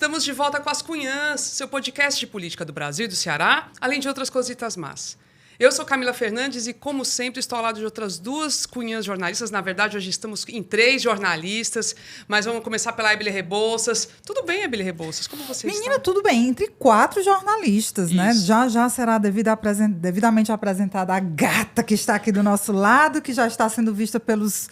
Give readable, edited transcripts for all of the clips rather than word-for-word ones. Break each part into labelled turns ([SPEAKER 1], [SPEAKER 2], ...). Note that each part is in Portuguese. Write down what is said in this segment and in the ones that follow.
[SPEAKER 1] Estamos de volta com As Cunhãs, seu podcast de política do Brasil e do Ceará, além de outras cositas más. Eu sou Camila Fernandes e, como sempre, estou ao lado de outras duas cunhãs jornalistas. Na verdade, hoje estamos em 3 jornalistas, mas vamos começar pela Ebele Rebouças. Tudo bem, Ebele Rebouças? Como você está?
[SPEAKER 2] Menina, tudo bem. Entre 4 jornalistas,
[SPEAKER 1] Isso.
[SPEAKER 2] né? Já será devidamente apresentada a gata que está aqui do nosso lado, que já está sendo vista pelos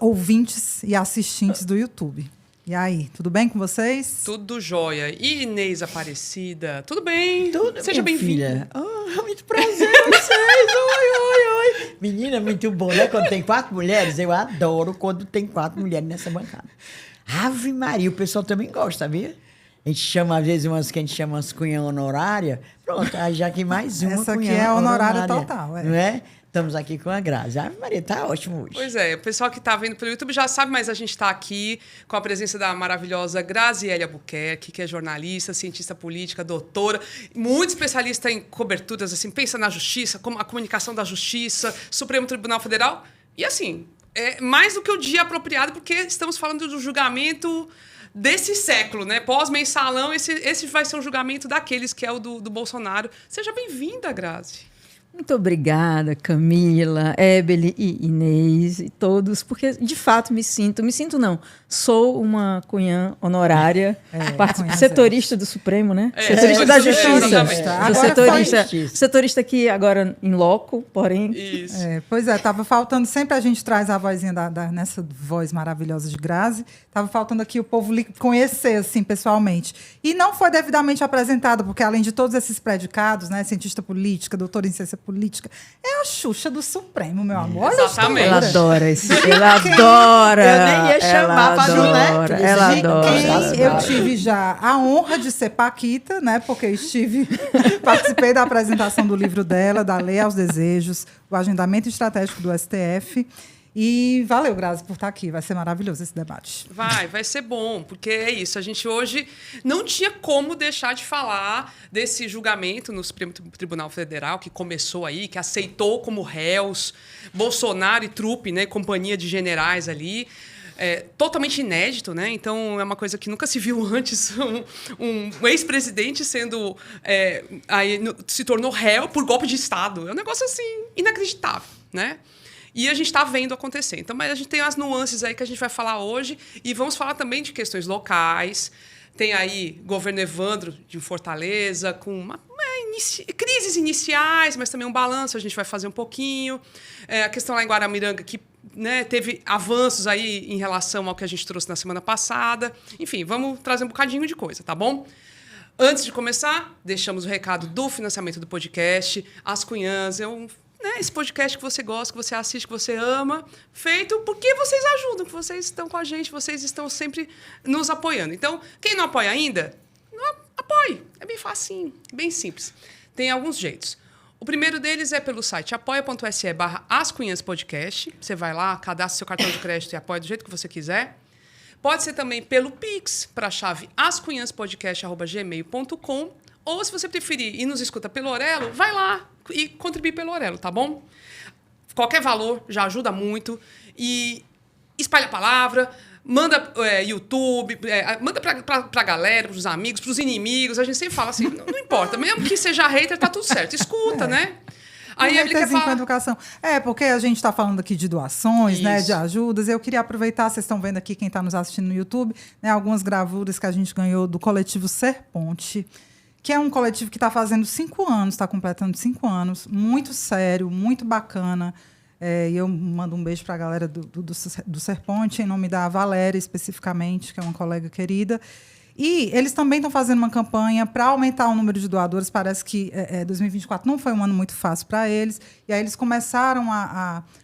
[SPEAKER 2] ouvintes e assistentes do YouTube. E aí, tudo bem com vocês?
[SPEAKER 1] Tudo jóia. E Inês Aparecida? Tudo bem?
[SPEAKER 3] Tudo,
[SPEAKER 1] Seja bem-vinda.
[SPEAKER 3] Muito prazer vocês. Oi. Menina, muito bom, né? Quando tem 4 mulheres, eu adoro quando tem 4 mulheres nessa bancada. Ave Maria, o pessoal também gosta, sabia? A gente chama, às vezes, umas que a gente chama umas cunhã honorária. Pronto, aí já que mais uma
[SPEAKER 2] Essa aqui
[SPEAKER 3] cunhã
[SPEAKER 2] é honorária total,
[SPEAKER 3] não é? Estamos aqui com a Grazi. Ave Maria, tá ótimo hoje.
[SPEAKER 1] Pois é, o pessoal que está vendo pelo YouTube já sabe, mas a gente está aqui com a presença da maravilhosa Graziele Albuquerque, que é jornalista, cientista política, doutora, muito especialista em coberturas, assim, pensa na justiça, como a comunicação da justiça, Supremo Tribunal Federal. E assim, é mais do que o dia apropriado, porque estamos falando do julgamento desse século, né? Pós-mensalão, esse vai ser um julgamento daqueles que é o do Bolsonaro. Seja bem-vinda, Grazi.
[SPEAKER 4] Muito obrigada, Camila, Ebele e Inês e todos, porque de fato sou uma cunhã honorária, setorista do Supremo, né? Setorista da Justiça. Setorista aqui agora em loco, porém...
[SPEAKER 1] Isso.
[SPEAKER 2] Pois é, estava faltando, sempre a gente traz a vozinha nessa voz maravilhosa de Grazi, estava faltando aqui o povo conhecer, assim, pessoalmente. E não foi devidamente apresentado, porque além de todos esses predicados, né, cientista política, doutora em ciência política, é a Xuxa do Supremo, meu amor. Olha,
[SPEAKER 1] exatamente.
[SPEAKER 4] Ela adora isso. Ela adora.
[SPEAKER 3] Eu nem ia chamar para não, né?
[SPEAKER 4] Ela adora.
[SPEAKER 2] Eu tive já a honra de ser Paquita, né? Porque participei da apresentação do livro dela, da Lei aos Desejos, o agendamento estratégico do STF. E valeu, Grazi, por estar aqui. Vai ser maravilhoso esse debate.
[SPEAKER 1] Vai ser bom, porque é isso. A gente hoje não tinha como deixar de falar desse julgamento no Supremo Tribunal Federal, que começou aí, que aceitou como réus Bolsonaro e trupe, né, companhia de generais ali. Totalmente inédito, né? Então, é uma coisa que nunca se viu antes. Um ex-presidente se tornou réu por golpe de Estado. É um negócio, assim, inacreditável, né? E a gente está vendo acontecer. Então, mas a gente tem as nuances aí que a gente vai falar hoje e vamos falar também de questões locais. Tem aí governo Evandro de Fortaleza com crises iniciais, mas também um balanço, a gente vai fazer um pouquinho. A questão lá em Guaramiranga, que, né, teve avanços aí em relação ao que a gente trouxe na semana passada. Enfim, vamos trazer um bocadinho de coisa, tá bom? Antes de começar, deixamos o recado do financiamento do podcast. As Cunhãs esse podcast que você gosta, que você assiste, que você ama, feito porque vocês ajudam, que vocês estão com a gente, vocês estão sempre nos apoiando. Então, quem não apoia ainda, apoie. É bem facinho, bem simples. Tem alguns jeitos. O primeiro deles é pelo site apoia.se/ascunhaspodcast. Você vai lá, cadastra seu cartão de crédito e apoia do jeito que você quiser. Pode ser também pelo Pix, para a chave ascunhaspodcast@gmail.com. Ou, se você preferir e nos escuta pelo Orelo, vai lá e contribui pelo Orelo, tá bom? Qualquer valor já ajuda muito. E espalha a palavra, manda YouTube, manda pra galera, pros amigos, pros inimigos. A gente sempre fala assim, não importa. Mesmo que seja hater, tá tudo certo. Escuta, né?
[SPEAKER 2] Aí ele quer falar... com a educação. Porque a gente está falando aqui de doações, né, de ajudas. Eu queria aproveitar, vocês estão vendo aqui, quem está nos assistindo no YouTube, né, algumas gravuras que a gente ganhou do coletivo Serponte, que é um coletivo que está fazendo 5 anos, está completando 5 anos, muito sério, muito bacana. E eu mando um beijo para a galera do Serponte, em nome da Valéria, especificamente, que é uma colega querida. E eles também estão fazendo uma campanha para aumentar o número de doadores. Parece que 2024 não foi um ano muito fácil para eles. E aí eles começaram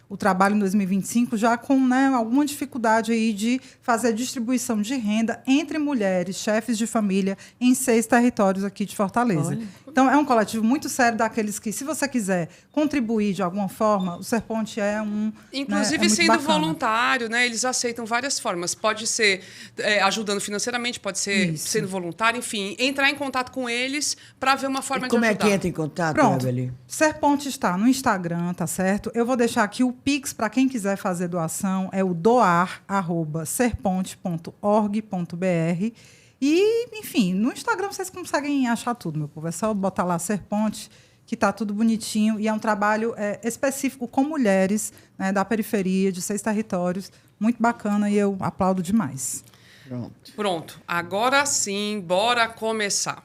[SPEAKER 2] o trabalho em 2025 já com, né, alguma dificuldade aí de fazer a distribuição de renda entre mulheres, chefes de família, em 6 territórios aqui de Fortaleza. Olha. Então, é um coletivo muito sério daqueles que, se você quiser contribuir de alguma forma, o Serponte é um...
[SPEAKER 1] Inclusive,
[SPEAKER 2] né,
[SPEAKER 1] sendo
[SPEAKER 2] bacana.
[SPEAKER 1] voluntário, né, eles aceitam várias formas. Pode ser ajudando financeiramente, pode ser sendo voluntário, enfim. Entrar em contato com eles para ver uma forma de ajudar.
[SPEAKER 3] Como é que entra em contato,
[SPEAKER 2] Pronto.
[SPEAKER 3] Evelyn?
[SPEAKER 2] Serponte está no Instagram, tá certo? Eu vou deixar aqui o Pix para quem quiser fazer doação, é o doar@serponte.org.br. E, enfim, no Instagram vocês conseguem achar tudo, meu povo. É só botar lá Ser Ponte, que está tudo bonitinho. E é um trabalho específico com mulheres, né, da periferia, de 6 territórios. Muito bacana e eu aplaudo demais.
[SPEAKER 1] Pronto. Agora sim, bora começar.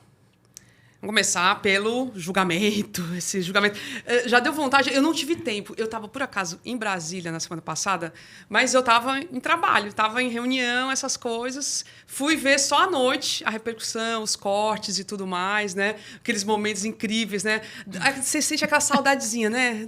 [SPEAKER 1] Vamos começar pelo julgamento, esse julgamento. Já deu vontade, eu não tive tempo. Eu estava, por acaso, em Brasília na semana passada, mas eu estava em trabalho, estava em reunião, essas coisas. Fui ver só à noite a repercussão, os cortes e tudo mais, né? Aqueles momentos incríveis, né? Você sente aquela saudadezinha, né?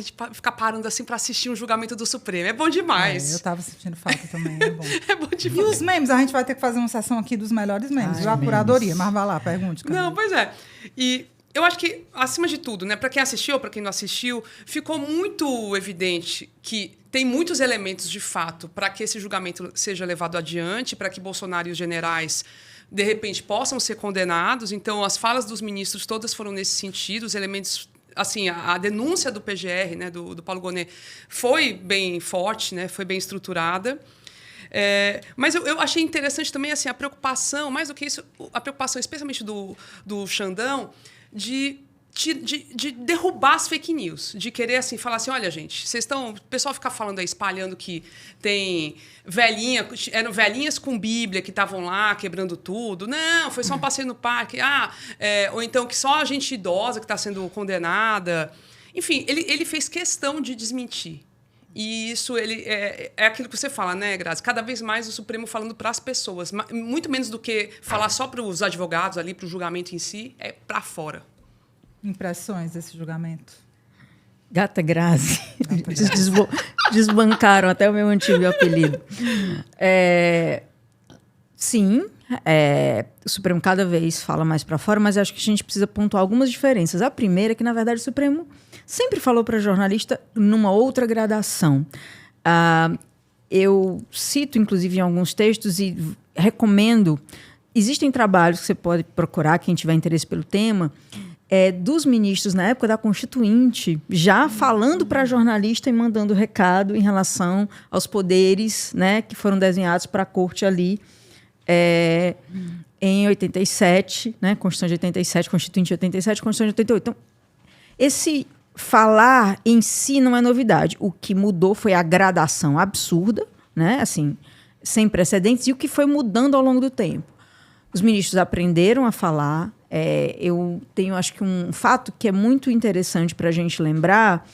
[SPEAKER 1] De ficar parando assim para assistir um julgamento do Supremo. É bom demais.
[SPEAKER 2] Eu estava sentindo falta também, é bom.
[SPEAKER 1] É bom demais.
[SPEAKER 2] E os memes? A gente vai ter que fazer uma sessão aqui dos melhores memes. Já a curadoria, mas vai lá, pergunte. Camila.
[SPEAKER 1] Não, pois é. E eu acho que, acima de tudo, né, para quem assistiu, para quem não assistiu, ficou muito evidente que tem muitos elementos, de fato, para que esse julgamento seja levado adiante, para que Bolsonaro e os generais, de repente, possam ser condenados. Então, as falas dos ministros todas foram nesse sentido, os elementos... Assim, a denúncia do PGR, né, do Paulo Gonet, foi bem forte, né, foi bem estruturada. Mas eu achei interessante também assim, a preocupação, mais do que isso, a preocupação especialmente do Xandão, de derrubar as fake news, de querer assim, falar assim, olha, gente, o pessoal fica falando aí, espalhando que tem eram velhinhas com Bíblia que estavam lá quebrando tudo. Não, foi só um passeio no parque. Ou então que só a gente idosa que está sendo condenada. Enfim, ele fez questão de desmentir. E isso é aquilo que você fala, né, Grazi? Cada vez mais o Supremo falando para as pessoas. Muito menos do que falar só para os advogados ali, para o julgamento em si, é para fora.
[SPEAKER 2] Impressões desse julgamento?
[SPEAKER 4] Gata Grazi. Desbancaram até o meu antigo apelido. Sim, o Supremo cada vez fala mais para fora, mas acho que a gente precisa pontuar algumas diferenças. A primeira é que, na verdade, o Supremo sempre falou para jornalista numa outra gradação. Eu cito, inclusive, em alguns textos e recomendo. Existem trabalhos que você pode procurar, quem tiver interesse pelo tema, dos ministros na época da Constituinte, já falando para jornalista e mandando recado em relação aos poderes, né, que foram desenhados para a corte ali em 87, né, Constituição de 87, Constituinte de 87, Constituição de 88. Então, esse falar em si não é novidade. O que mudou foi a gradação absurda, né, assim, sem precedentes, e o que foi mudando ao longo do tempo. Os ministros aprenderam a falar. Eu tenho, acho que, um fato que é muito interessante para a gente lembrar,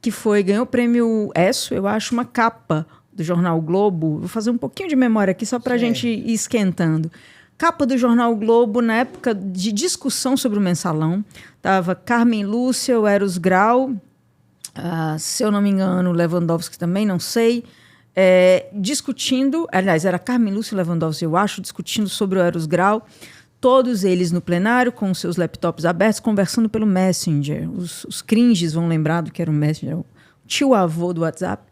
[SPEAKER 4] que ganhou o prêmio ESSO, eu acho, uma capa do jornal o Globo. Vou fazer um pouquinho de memória aqui, só para a gente ir esquentando. Capa do jornal o Globo, na época de discussão sobre o mensalão. Estava Carmen Lúcia, o Eros Grau, se eu não me engano, Lewandowski também, não sei, discutindo, aliás, era Carmen Lúcia e Lewandowski, eu acho, discutindo sobre o Eros Grau, todos eles no plenário, com seus laptops abertos, conversando pelo Messenger. Os cringes vão lembrar do que era o Messenger, o tio-avô do WhatsApp.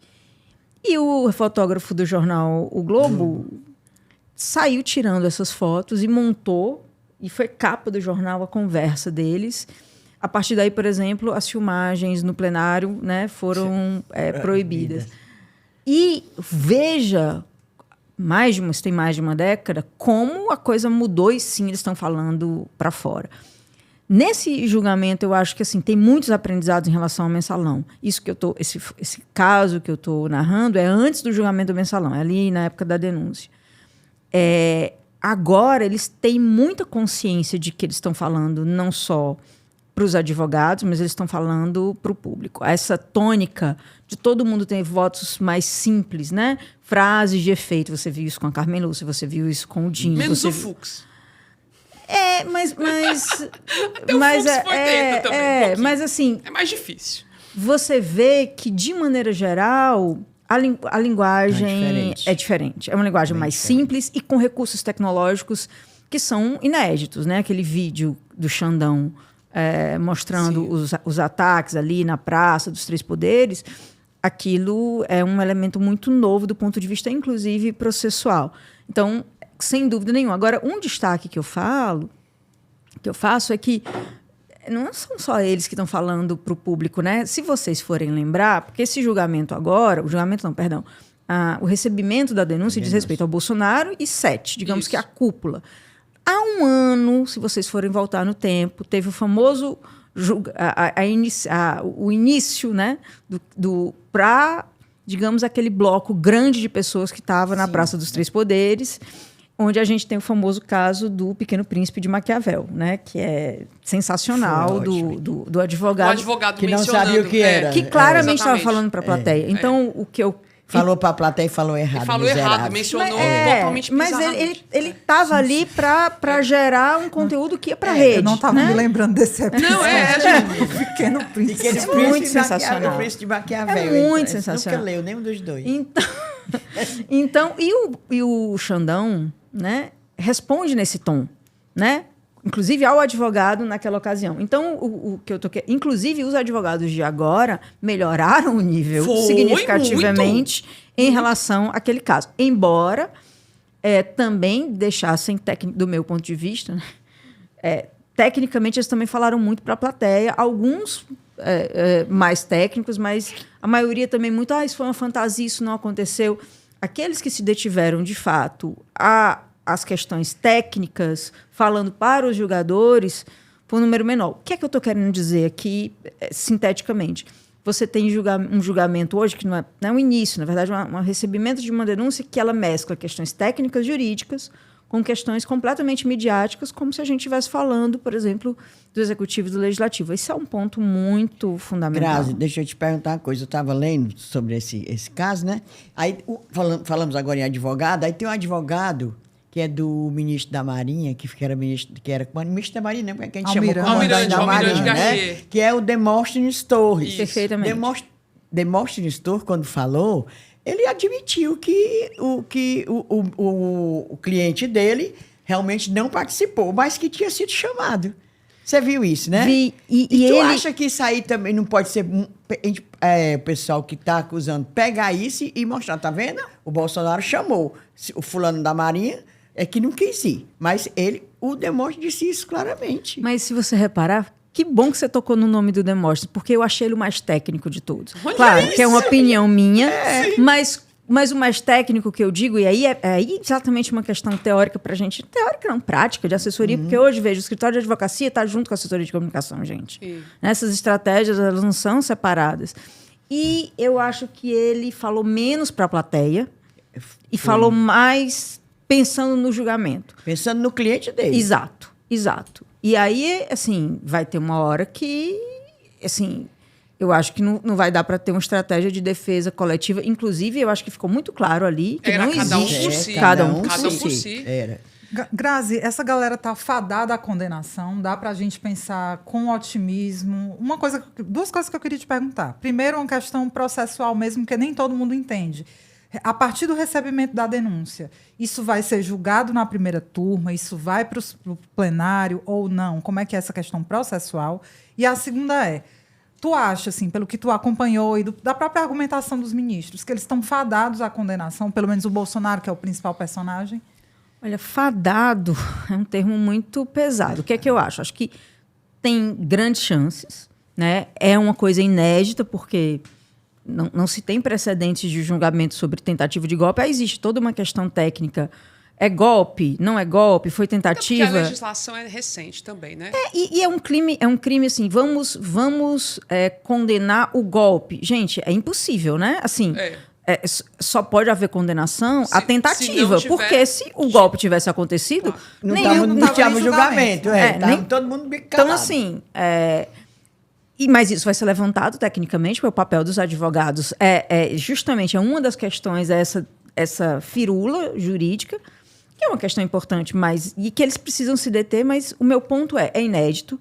[SPEAKER 4] E o fotógrafo do jornal O Globo saiu tirando essas fotos e montou, e foi capa do jornal a conversa deles. A partir daí, por exemplo, as filmagens no plenário, né, foram proibidas. E veja, tem mais de uma década, como a coisa mudou e sim, eles estão falando para fora. Nesse julgamento, eu acho que assim, tem muitos aprendizados em relação ao mensalão. Isso que esse caso que eu estou narrando é antes do julgamento do mensalão, é ali na época da denúncia. Agora, eles têm muita consciência de que eles estão falando não só para os advogados, mas eles estão falando para o público. Essa tônica de todo mundo ter votos mais simples, né? Frases de efeito. Você viu isso com a Carmen Lúcia, você viu isso com o Dinho.
[SPEAKER 1] Menos o Fux.
[SPEAKER 4] Mas
[SPEAKER 1] Até o Fux foi dentro também,
[SPEAKER 4] mas assim...
[SPEAKER 1] É mais difícil.
[SPEAKER 4] Você vê que, de maneira geral... A linguagem é diferente. É uma linguagem mais simples e com recursos tecnológicos que são inéditos, né? Aquele vídeo do Xandão mostrando os ataques ali na Praça dos Três Poderes, aquilo é um elemento muito novo do ponto de vista, inclusive, processual. Então, sem dúvida nenhuma. Agora, um destaque que eu faço é que não são só eles que estão falando para o público, né? Se vocês forem lembrar, porque esse julgamento agora... o recebimento da denúncia diz respeito ao Bolsonaro e 7, digamos que a cúpula. Há um ano, se vocês forem voltar no tempo, teve o famoso o início, né, para, digamos, aquele bloco grande de pessoas que estava na Praça dos Três Poderes, onde a gente tem o famoso caso do Pequeno Príncipe de Maquiavel, né, que é sensacional, do advogado.
[SPEAKER 1] O advogado
[SPEAKER 3] que não sabia o que era.
[SPEAKER 4] Que claramente estava falando para a plateia. Então, o que eu...
[SPEAKER 3] Falou para a plateia e falou errado.
[SPEAKER 1] Falou errado, mencionou totalmente bizarramente.
[SPEAKER 4] Mas ele estava ali para gerar um conteúdo que ia para a rede. Eu
[SPEAKER 2] não estava me lembrando desse episódio.
[SPEAKER 1] Não,
[SPEAKER 2] o Pequeno Príncipe.
[SPEAKER 4] É muito sensacional.
[SPEAKER 3] O Príncipe de Maquiavel.
[SPEAKER 4] É muito sensacional.
[SPEAKER 3] Nunca leu nenhum dos dois.
[SPEAKER 4] Então e o Xandão, né, responde nesse tom, né? Inclusive ao advogado naquela ocasião. Então, o que eu tô querendo... Inclusive, os advogados de agora melhoraram o nível significativamente em relação àquele caso. Embora também deixassem, do meu ponto de vista, tecnicamente eles também falaram muito para a plateia. Alguns mais técnicos, mas a maioria também muito... isso foi uma fantasia, isso não aconteceu. Aqueles que se detiveram, de fato, as questões técnicas, falando para os julgadores, foi um número menor. O que é que eu estou querendo dizer aqui, sinteticamente? Você tem um julgamento hoje, que não é um início, na verdade, um recebimento de uma denúncia que ela mescla questões técnicas, jurídicas, com questões completamente midiáticas, como se a gente estivesse falando, por exemplo, do Executivo e do Legislativo. Esse é um ponto muito fundamental.
[SPEAKER 3] Grazi, deixa eu te perguntar uma coisa. Eu estava lendo sobre esse caso, né? Aí falamos agora em advogado, aí tem um advogado que é do ministro da Marinha, que era ministro da Marinha, né? Porque a gente chamou comandante da Marinha, né? Que é o Demóstenes Torres.
[SPEAKER 4] Isso. Perfeitamente.
[SPEAKER 3] Demóstenes Torres, quando falou, ele admitiu que o cliente dele realmente não participou, mas que tinha sido chamado. Você viu isso, né?
[SPEAKER 4] Vi. E
[SPEAKER 3] tu
[SPEAKER 4] ele...
[SPEAKER 3] acha que isso aí também não pode ser... o pessoal que está acusando pegar isso e mostrar, tá vendo? O Bolsonaro chamou o fulano da Marinha, que não quis ir. Mas o Demóstenes disse isso claramente.
[SPEAKER 4] Mas se você reparar, que bom que você tocou no nome do Demóstenes, porque eu achei ele o mais técnico de todos.
[SPEAKER 1] Olha
[SPEAKER 4] claro,
[SPEAKER 1] isso.
[SPEAKER 4] que é uma opinião minha, mas o mais técnico que eu digo, e aí é exatamente uma questão teórica para a gente, teórica não, prática, de assessoria, porque hoje, vejo, o escritório de advocacia está junto com a assessoria de comunicação, gente. Essas estratégias, elas não são separadas. E eu acho que ele falou menos para a plateia e falou mais pensando no julgamento.
[SPEAKER 3] Pensando no cliente dele.
[SPEAKER 4] Exato. E aí, assim, vai ter uma hora que, assim, eu acho que não vai dar para ter uma estratégia de defesa coletiva. Inclusive, eu acho que ficou muito claro ali que não existe
[SPEAKER 1] cada um por si.
[SPEAKER 3] Era.
[SPEAKER 2] Grazi, essa galera tá fadada à condenação, dá pra gente pensar com otimismo. Duas coisas que eu queria te perguntar. Primeiro, uma questão processual mesmo, que nem todo mundo entende. A partir do recebimento da denúncia, isso vai ser julgado na primeira turma? Isso vai para o plenário ou não? Como é que é essa questão processual? E a segunda tu acha, assim, pelo que tu acompanhou e da própria argumentação dos ministros, que eles estão fadados à condenação, pelo menos o Bolsonaro, que é o principal personagem?
[SPEAKER 4] Olha, fadado é um termo muito pesado. O que é que eu acho? Acho que tem grandes chances, né? É uma coisa inédita, porque... Não se tem precedentes de julgamento sobre tentativa de golpe. Aí existe toda uma questão técnica. É golpe? Não é golpe? Foi tentativa?
[SPEAKER 1] Porque a legislação é recente também, né?
[SPEAKER 4] E é um crime assim, vamos condenar o golpe. Gente, é impossível, né? Assim, só pode haver condenação a tentativa. Porque se o golpe tivesse acontecido,
[SPEAKER 3] não tínhamos julgamento. Todo mundo calado.
[SPEAKER 4] Então, assim... Mas isso vai ser levantado tecnicamente, porque o papel dos advogados justamente uma das questões, essa firula jurídica, que é uma questão importante, e que eles precisam se deter, mas o meu ponto é inédito.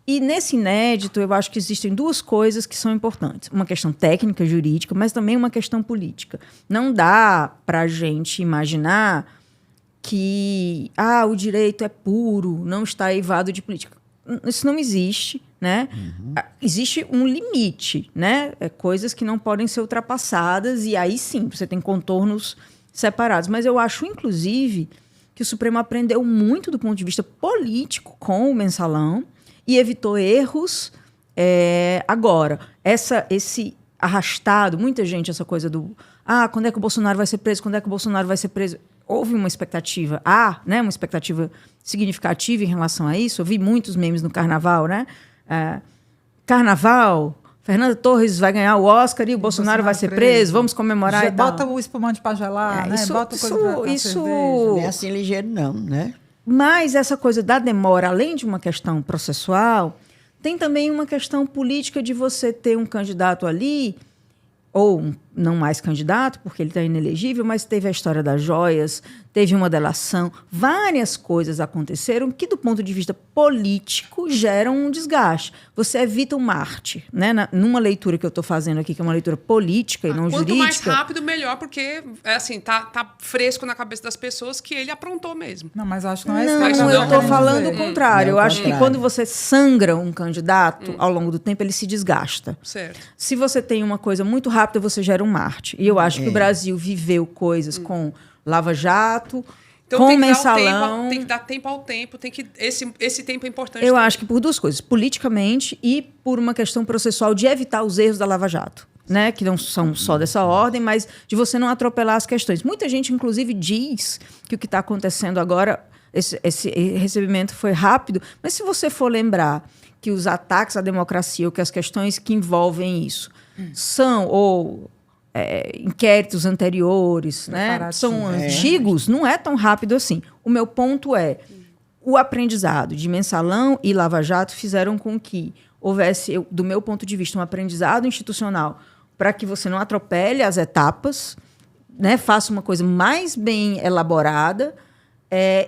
[SPEAKER 4] E nesse inédito, eu acho que existem duas coisas que são importantes. Uma questão técnica, jurídica, mas também uma questão política. Não dá para a gente imaginar que o direito é puro, não está eivado de política. Isso não existe, né? Existe um limite, né? Coisas que não podem ser ultrapassadas, e aí sim, você tem contornos separados. Mas eu acho, inclusive, que o Supremo aprendeu muito do ponto de vista político com o mensalão e evitou erros agora. arrastado muita gente essa coisa do quando é que o Bolsonaro vai ser preso? Quando é que o Bolsonaro vai ser preso? Houve uma expectativa, né, uma expectativa significativa em relação a isso. Eu vi muitos memes no Carnaval, né? Carnaval, Fernanda Torres vai ganhar o Oscar e o Bolsonaro vai ser preso, vamos comemorar e tal.
[SPEAKER 2] Bota o espumante para gelar, né? Bota coisa pra cerveja.
[SPEAKER 3] Não é assim ligeiro não, né?
[SPEAKER 4] Mas essa coisa da demora, além de uma questão processual, tem também uma questão política de você ter um candidato ali, ou não mais candidato, porque ele está inelegível, mas teve a história das joias, teve uma delação, várias coisas aconteceram que, do ponto de vista político, geram um desgaste. Você evita um Marte, né? Numa leitura que eu estou fazendo aqui, que é uma leitura política e não jurídica.
[SPEAKER 1] Quanto mais rápido, melhor, porque assim, tá fresco na cabeça das pessoas que ele aprontou mesmo.
[SPEAKER 2] Não, mas acho que não é isso.
[SPEAKER 4] Não, eu estou falando o contrário. Eu acho que quando você sangra um candidato, ao longo do tempo, ele se desgasta.
[SPEAKER 1] Certo.
[SPEAKER 4] Se você tem uma coisa muito rápida, você gera um Marte. E eu acho que o Brasil viveu coisas com Lava Jato,
[SPEAKER 1] então,
[SPEAKER 4] com mensalão.
[SPEAKER 1] Tem que dar tempo ao tempo. Esse tempo é importante.
[SPEAKER 4] Eu acho que por duas coisas. Politicamente e por uma questão processual de evitar os erros da Lava Jato. Né? Que não são só dessa ordem, mas de você não atropelar as questões. Muita gente, inclusive, diz que o que está acontecendo agora, esse recebimento foi rápido, mas se você for lembrar que os ataques à democracia, ou que as questões que envolvem isso são inquéritos anteriores, né? São antigos, não é tão rápido assim. O meu ponto é, o aprendizado de mensalão e Lava Jato fizeram com que houvesse, do meu ponto de vista, um aprendizado institucional para que você não atropele as etapas, né? Faça uma coisa mais bem elaborada,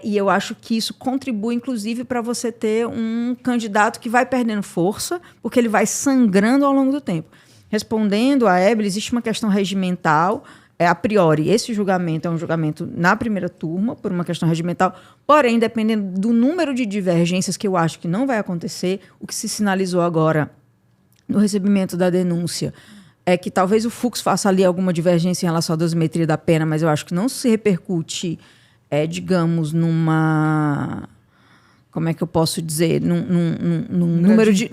[SPEAKER 4] e eu acho que isso contribui, inclusive, para você ter um candidato que vai perdendo força, porque ele vai sangrando ao longo do tempo. Respondendo a Hébel, existe uma questão regimental. A priori, esse julgamento é um julgamento na primeira turma, por uma questão regimental. Porém, dependendo do número de divergências, que eu acho que não vai acontecer, o que se sinalizou agora no recebimento da denúncia é que talvez o Fux faça ali alguma divergência em relação à dosimetria da pena, mas eu acho que não se repercute, digamos, numa... Como é que eu posso dizer? Num número de...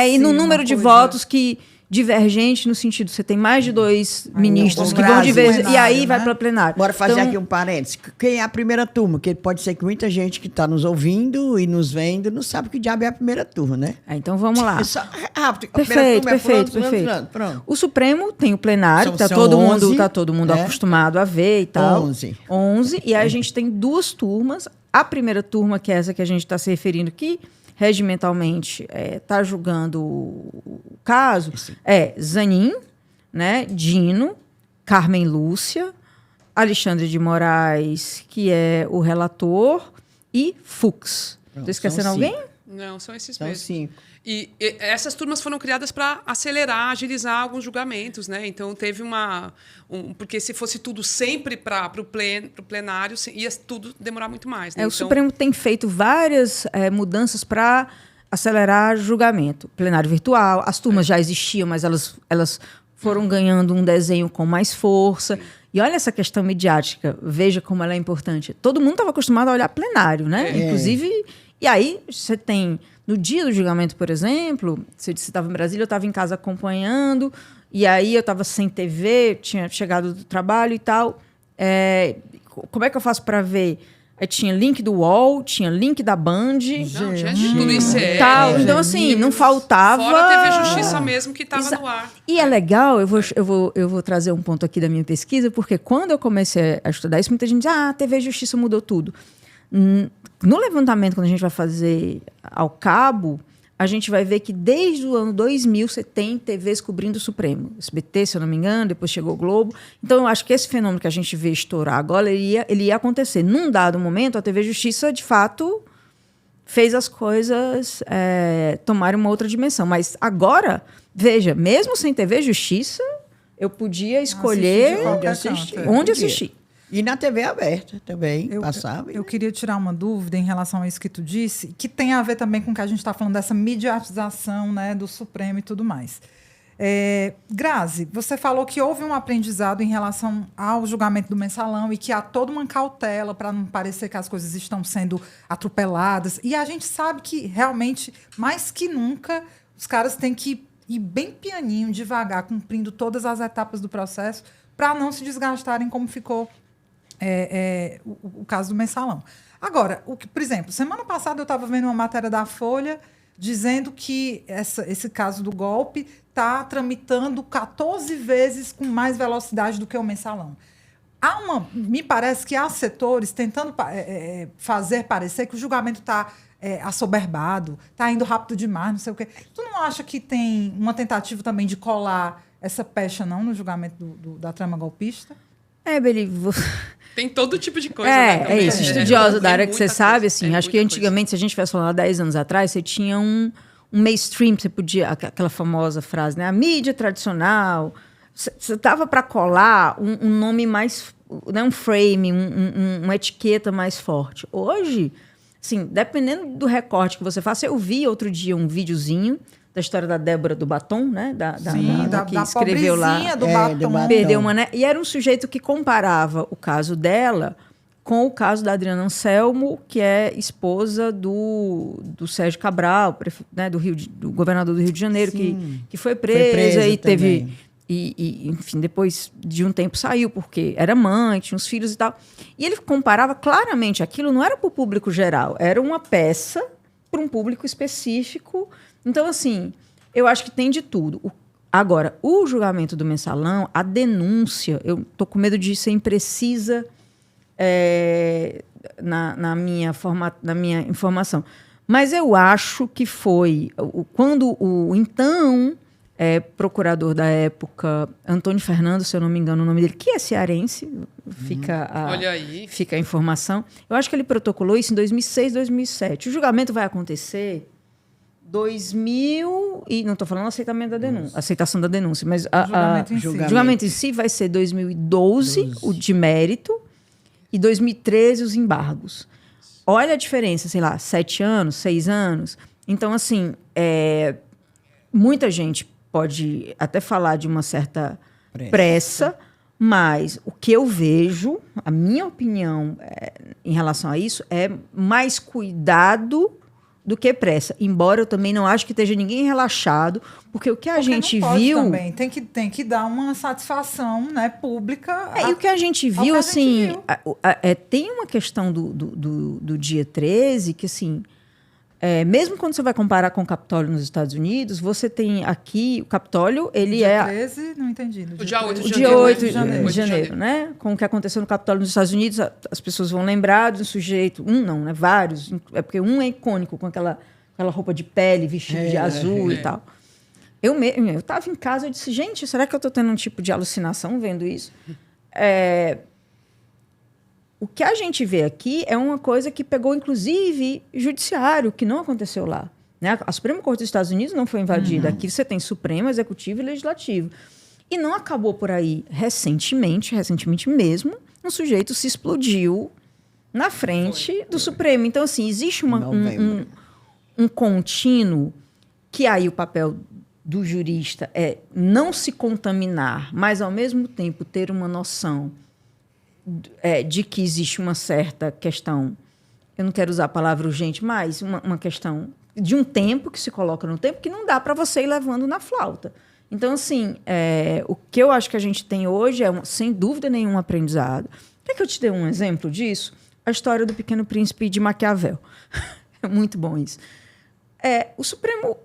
[SPEAKER 4] e num número de votos que... divergente no sentido, você tem mais de 2 ministros que vão divergir, e aí vai para o plenário.
[SPEAKER 3] Bora fazer aqui um parênteses. Quem é a primeira turma? Porque pode ser que muita gente que está nos ouvindo e nos vendo não sabe que diabo é a primeira turma, né?
[SPEAKER 4] Então vamos lá.
[SPEAKER 3] Rápido.
[SPEAKER 4] Perfeito.
[SPEAKER 3] Pronto.
[SPEAKER 4] O Supremo tem o plenário, que está todo mundo acostumado a ver e tal. 11. E aí a gente tem 2 turmas. A primeira turma, que é essa que a gente está se referindo aqui, regimentalmente está julgando o caso, Zanin, né, Dino, Carmen Lúcia, Alexandre de Moraes, que é o relator, e Fux. Estou esquecendo alguém?
[SPEAKER 1] Não, são esses mesmos.
[SPEAKER 3] 5.
[SPEAKER 1] E essas turmas foram criadas para acelerar, agilizar alguns julgamentos, né? Então teve porque se fosse tudo sempre para o plenário, ia tudo demorar muito mais. Né?
[SPEAKER 4] O Supremo tem feito várias mudanças para acelerar julgamento. Plenário virtual, as turmas já existiam, mas elas foram ganhando um desenho com mais força. E olha essa questão midiática, veja como ela é importante. Todo mundo estava acostumado a olhar plenário, né? Inclusive, e aí você tem... No dia do julgamento, por exemplo, você estava em Brasília, eu estava em casa acompanhando, e aí eu estava sem TV, tinha chegado do trabalho e tal. Como é que eu faço para ver? Aí tinha link do UOL, tinha link da Band.
[SPEAKER 1] Não, tinha de tudo isso.
[SPEAKER 4] Então, assim, não faltava...
[SPEAKER 1] Fora a TV Justiça mesmo, que estava no ar.
[SPEAKER 4] E é legal, eu vou trazer um ponto aqui da minha pesquisa, porque quando eu comecei a estudar isso, muita gente diz, a TV Justiça mudou tudo. No levantamento, quando a gente vai fazer ao cabo, a gente vai ver que desde o ano 2000 você tem TVs cobrindo o Supremo. SBT, se eu não me engano, depois chegou o Globo. Então, eu acho que esse fenômeno que a gente vê estourar agora, ele ia acontecer. Num dado momento, a TV Justiça, de fato, fez as coisas tomarem uma outra dimensão. Mas agora, veja, mesmo sem TV Justiça, eu podia escolher onde assistir.
[SPEAKER 3] E na TV aberta também, passava.
[SPEAKER 2] Eu queria tirar uma dúvida em relação a isso que tu disse, que tem a ver também com o que a gente está falando dessa mediatização, né, do Supremo e tudo mais. Grazi, você falou que houve um aprendizado em relação ao julgamento do mensalão e que há toda uma cautela para não parecer que as coisas estão sendo atropeladas. E a gente sabe que, realmente, mais que nunca, os caras têm que ir bem pianinho, devagar, cumprindo todas as etapas do processo, para não se desgastarem como ficou o caso do Mensalão. Agora, por exemplo, semana passada eu estava vendo uma matéria da Folha dizendo que esse caso do golpe está tramitando 14 vezes com mais velocidade do que o Mensalão. Me parece que há setores tentando fazer parecer que o julgamento está assoberbado, está indo rápido demais, não sei o quê. Tu não acha que tem uma tentativa também de colar essa pecha, não, no julgamento da trama golpista?
[SPEAKER 4] Beli,
[SPEAKER 1] tem todo tipo de coisa. Né,
[SPEAKER 4] isso. Estudiosa da área que você sabe, assim, acho que antigamente, se a gente tivesse falando há 10 anos atrás, você tinha um mainstream, você podia, aquela famosa frase, né? A mídia tradicional, você tava para colar um nome mais, né, um frame, uma etiqueta mais forte. Hoje, assim, dependendo do recorte que você faça, eu vi outro dia um videozinho da história da Débora do Batom, né? Da que escreveu lá.
[SPEAKER 2] Do Batom.
[SPEAKER 4] Perdeu uma, né? E era um sujeito que comparava o caso dela com o caso da Adriana Anselmo, que é esposa do Sérgio Cabral, né? do governador do Rio de Janeiro, que foi presa e teve... enfim, depois de um tempo saiu, porque era mãe, tinha uns filhos e tal. E ele comparava claramente, aquilo não era para o público geral, era uma peça para um público específico. Então, assim, eu acho que tem de tudo. Agora, o julgamento do Mensalão, a denúncia, eu estou com medo de ser imprecisa na minha informação. Mas eu acho que foi quando o então procurador da época, Antônio Fernando, se eu não me engano o nome dele, que é cearense, fica a informação. Eu acho que ele protocolou isso em 2006, 2007. O julgamento vai acontecer 2000 e não estou falando aceitação da denúncia, mas o julgamento em si vai ser 2012, o de mérito, e 2013 os embargos. Olha a diferença, sei lá, 7 anos, 6 anos. Então, assim, muita gente pode até falar de uma certa pressa, mas o que eu vejo, a minha opinião em relação a isso, é mais cuidado do que pressa. Embora eu também não acho que esteja ninguém relaxado, porque o que a gente viu...
[SPEAKER 2] Também. Tem que dar uma satisfação, né, pública.
[SPEAKER 4] E o que a gente viu, assim... tem uma questão do dia 13 que, assim... mesmo quando você vai comparar com o Capitólio nos Estados Unidos, você tem aqui... O Capitólio, ele
[SPEAKER 2] dia 13, não entendi.
[SPEAKER 1] O dia 8
[SPEAKER 4] de janeiro, né? Com o que aconteceu no Capitólio nos Estados Unidos, as pessoas vão lembrar de um sujeito... né? Vários. É porque um é icônico, com aquela roupa de pele, vestido de azul e tal. Eu estava em casa, eu disse, gente, será que eu estou tendo um tipo de alucinação vendo isso? O que a gente vê aqui é uma coisa que pegou, inclusive, judiciário, que não aconteceu lá. Né? A Suprema Corte dos Estados Unidos não foi invadida. Aqui você tem Supremo, Executivo e Legislativo. E não acabou por aí. Recentemente mesmo, um sujeito se explodiu na frente do Supremo. Então, assim, existe um contínuo que aí o papel do jurista é não se contaminar, mas, ao mesmo tempo, ter uma noção de que existe uma certa questão, eu não quero usar a palavra urgente, mas uma questão de um tempo que se coloca no tempo que não dá para você ir levando na flauta. Então, assim, o que eu acho que a gente tem hoje é, sem dúvida nenhuma, aprendizado. Quer que eu te dê um exemplo disso? A história do Pequeno Príncipe de Maquiavel. É muito bom isso. O Supremo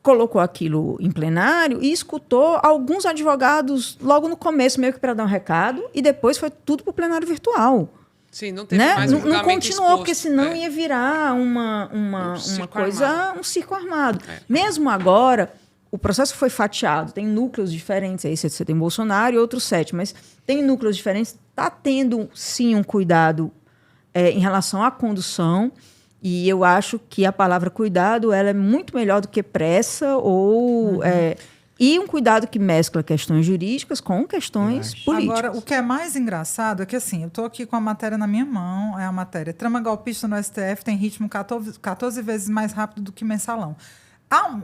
[SPEAKER 4] colocou aquilo em plenário e escutou alguns advogados logo no começo, meio que para dar um recado, e depois foi tudo para o plenário virtual.
[SPEAKER 1] Sim, não teve mais um julgamento
[SPEAKER 4] não continuou,
[SPEAKER 1] exposto,
[SPEAKER 4] porque senão ia virar uma coisa, um circo armado. Mesmo agora, o processo foi fatiado, tem núcleos diferentes, aí você tem Bolsonaro e outros 7, mas tem núcleos diferentes, está tendo, sim, um cuidado em relação à condução. E eu acho que a palavra cuidado ela é muito melhor do que pressa e um cuidado que mescla questões jurídicas com questões políticas.
[SPEAKER 2] Agora, o que é mais engraçado é que, assim, eu estou aqui com a matéria na minha mão, é a matéria Trama golpista no STF tem ritmo 14 vezes mais rápido do que Mensalão.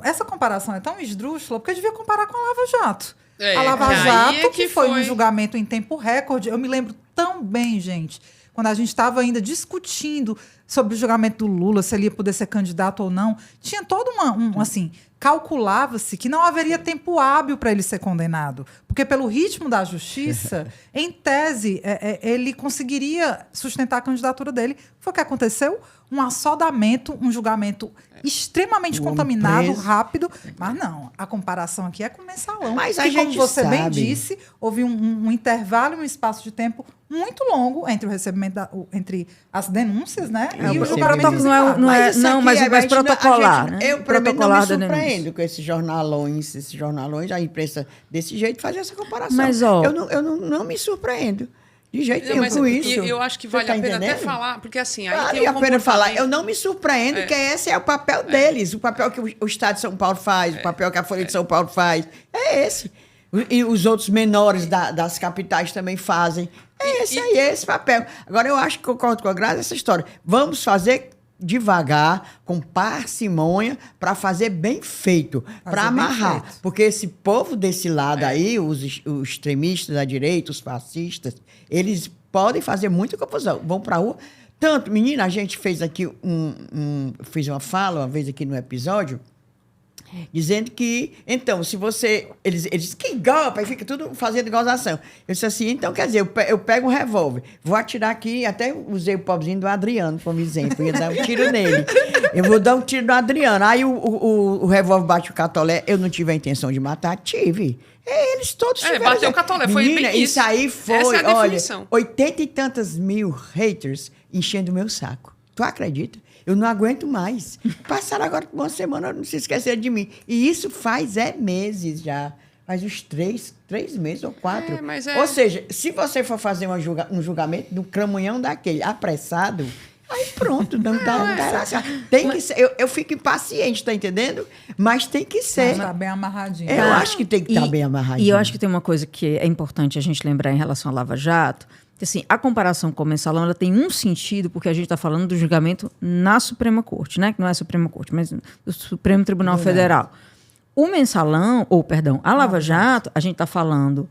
[SPEAKER 2] Essa comparação é tão esdrúxula porque eu devia comparar com a Lava Jato. A Lava Jato, que foi um julgamento em tempo recorde, eu me lembro tão bem, gente, quando a gente estava ainda discutindo sobre o julgamento do Lula, se ele ia poder ser candidato ou não, tinha toda calculava-se que não haveria tempo hábil para ele ser condenado, porque pelo ritmo da justiça, em tese, ele conseguiria sustentar a candidatura dele. Foi o que aconteceu? Um assodamento, um julgamento extremamente contaminado, rápido, mas não, a comparação aqui é com o mensalão.
[SPEAKER 3] Mas
[SPEAKER 2] que, como você bem disse, houve um intervalo, um espaço de tempo muito longo entre o recebimento entre as denúncias, né? E o julgamento.
[SPEAKER 4] Mas protocolar, né?
[SPEAKER 3] Eu, pelo menos, não me surpreendo com esses jornalões, a imprensa desse jeito fazer essa comparação.
[SPEAKER 4] Mas,
[SPEAKER 3] eu não me surpreendo. De jeito nenhum com isso.
[SPEAKER 1] Eu acho que vale a pena até falar, porque assim...
[SPEAKER 3] Vale a pena falar. Eu não me surpreendo, que esse é o papel deles, o papel que o Estado de São Paulo faz, o papel que a Folha de São Paulo faz. É esse. E os outros menores das capitais também fazem. É esse papel. Agora, eu acho que concordo com a Grazi essa história. Vamos fazer devagar, com parcimônia, para fazer bem feito, para amarrar. Porque esse povo desse lado aí, os extremistas da direita, os fascistas, eles podem fazer muita confusão. Vão para a rua. Tanto, menina, a gente fez aqui fiz uma fala uma vez aqui no episódio, dizendo que, então, se você... Eles que golpe, aí fica tudo fazendo gozação. Eu disse assim, então, quer dizer, eu pego um revólver, vou atirar aqui, até usei o pobrezinho do Adriano como exemplo, ia dar um tiro nele. Eu vou dar um tiro no Adriano. Aí o revólver bate o catolé, eu não tive a intenção de matar, tive. Eles todos tiveram.
[SPEAKER 1] Bateu o catolé, foi
[SPEAKER 3] menina,
[SPEAKER 1] bem
[SPEAKER 3] isso aí foi,
[SPEAKER 1] essa é a definição.
[SPEAKER 3] 80 e tantas mil haters enchendo o meu saco. Tu acredita? Eu não aguento mais. Passaram agora uma semana, não se esqueceram de mim. E isso faz meses já. Faz uns 3 meses ou 4. Ou seja, se você for fazer um julgamento do cramunhão daquele apressado, aí pronto, não dá tem que ser. Eu fico impaciente, tá entendendo? Mas tem que ser.
[SPEAKER 2] Tá bem amarradinho.
[SPEAKER 3] Eu acho que tem que estar bem amarradinho.
[SPEAKER 4] E eu acho que tem uma coisa que é importante a gente lembrar em relação à Lava Jato. Assim, a comparação com o mensalão ela tem um sentido, porque a gente está falando do julgamento na Suprema Corte, né? Que não é a Suprema Corte, mas do Supremo Tribunal Federal. O mensalão, a Lava Jato, a gente está falando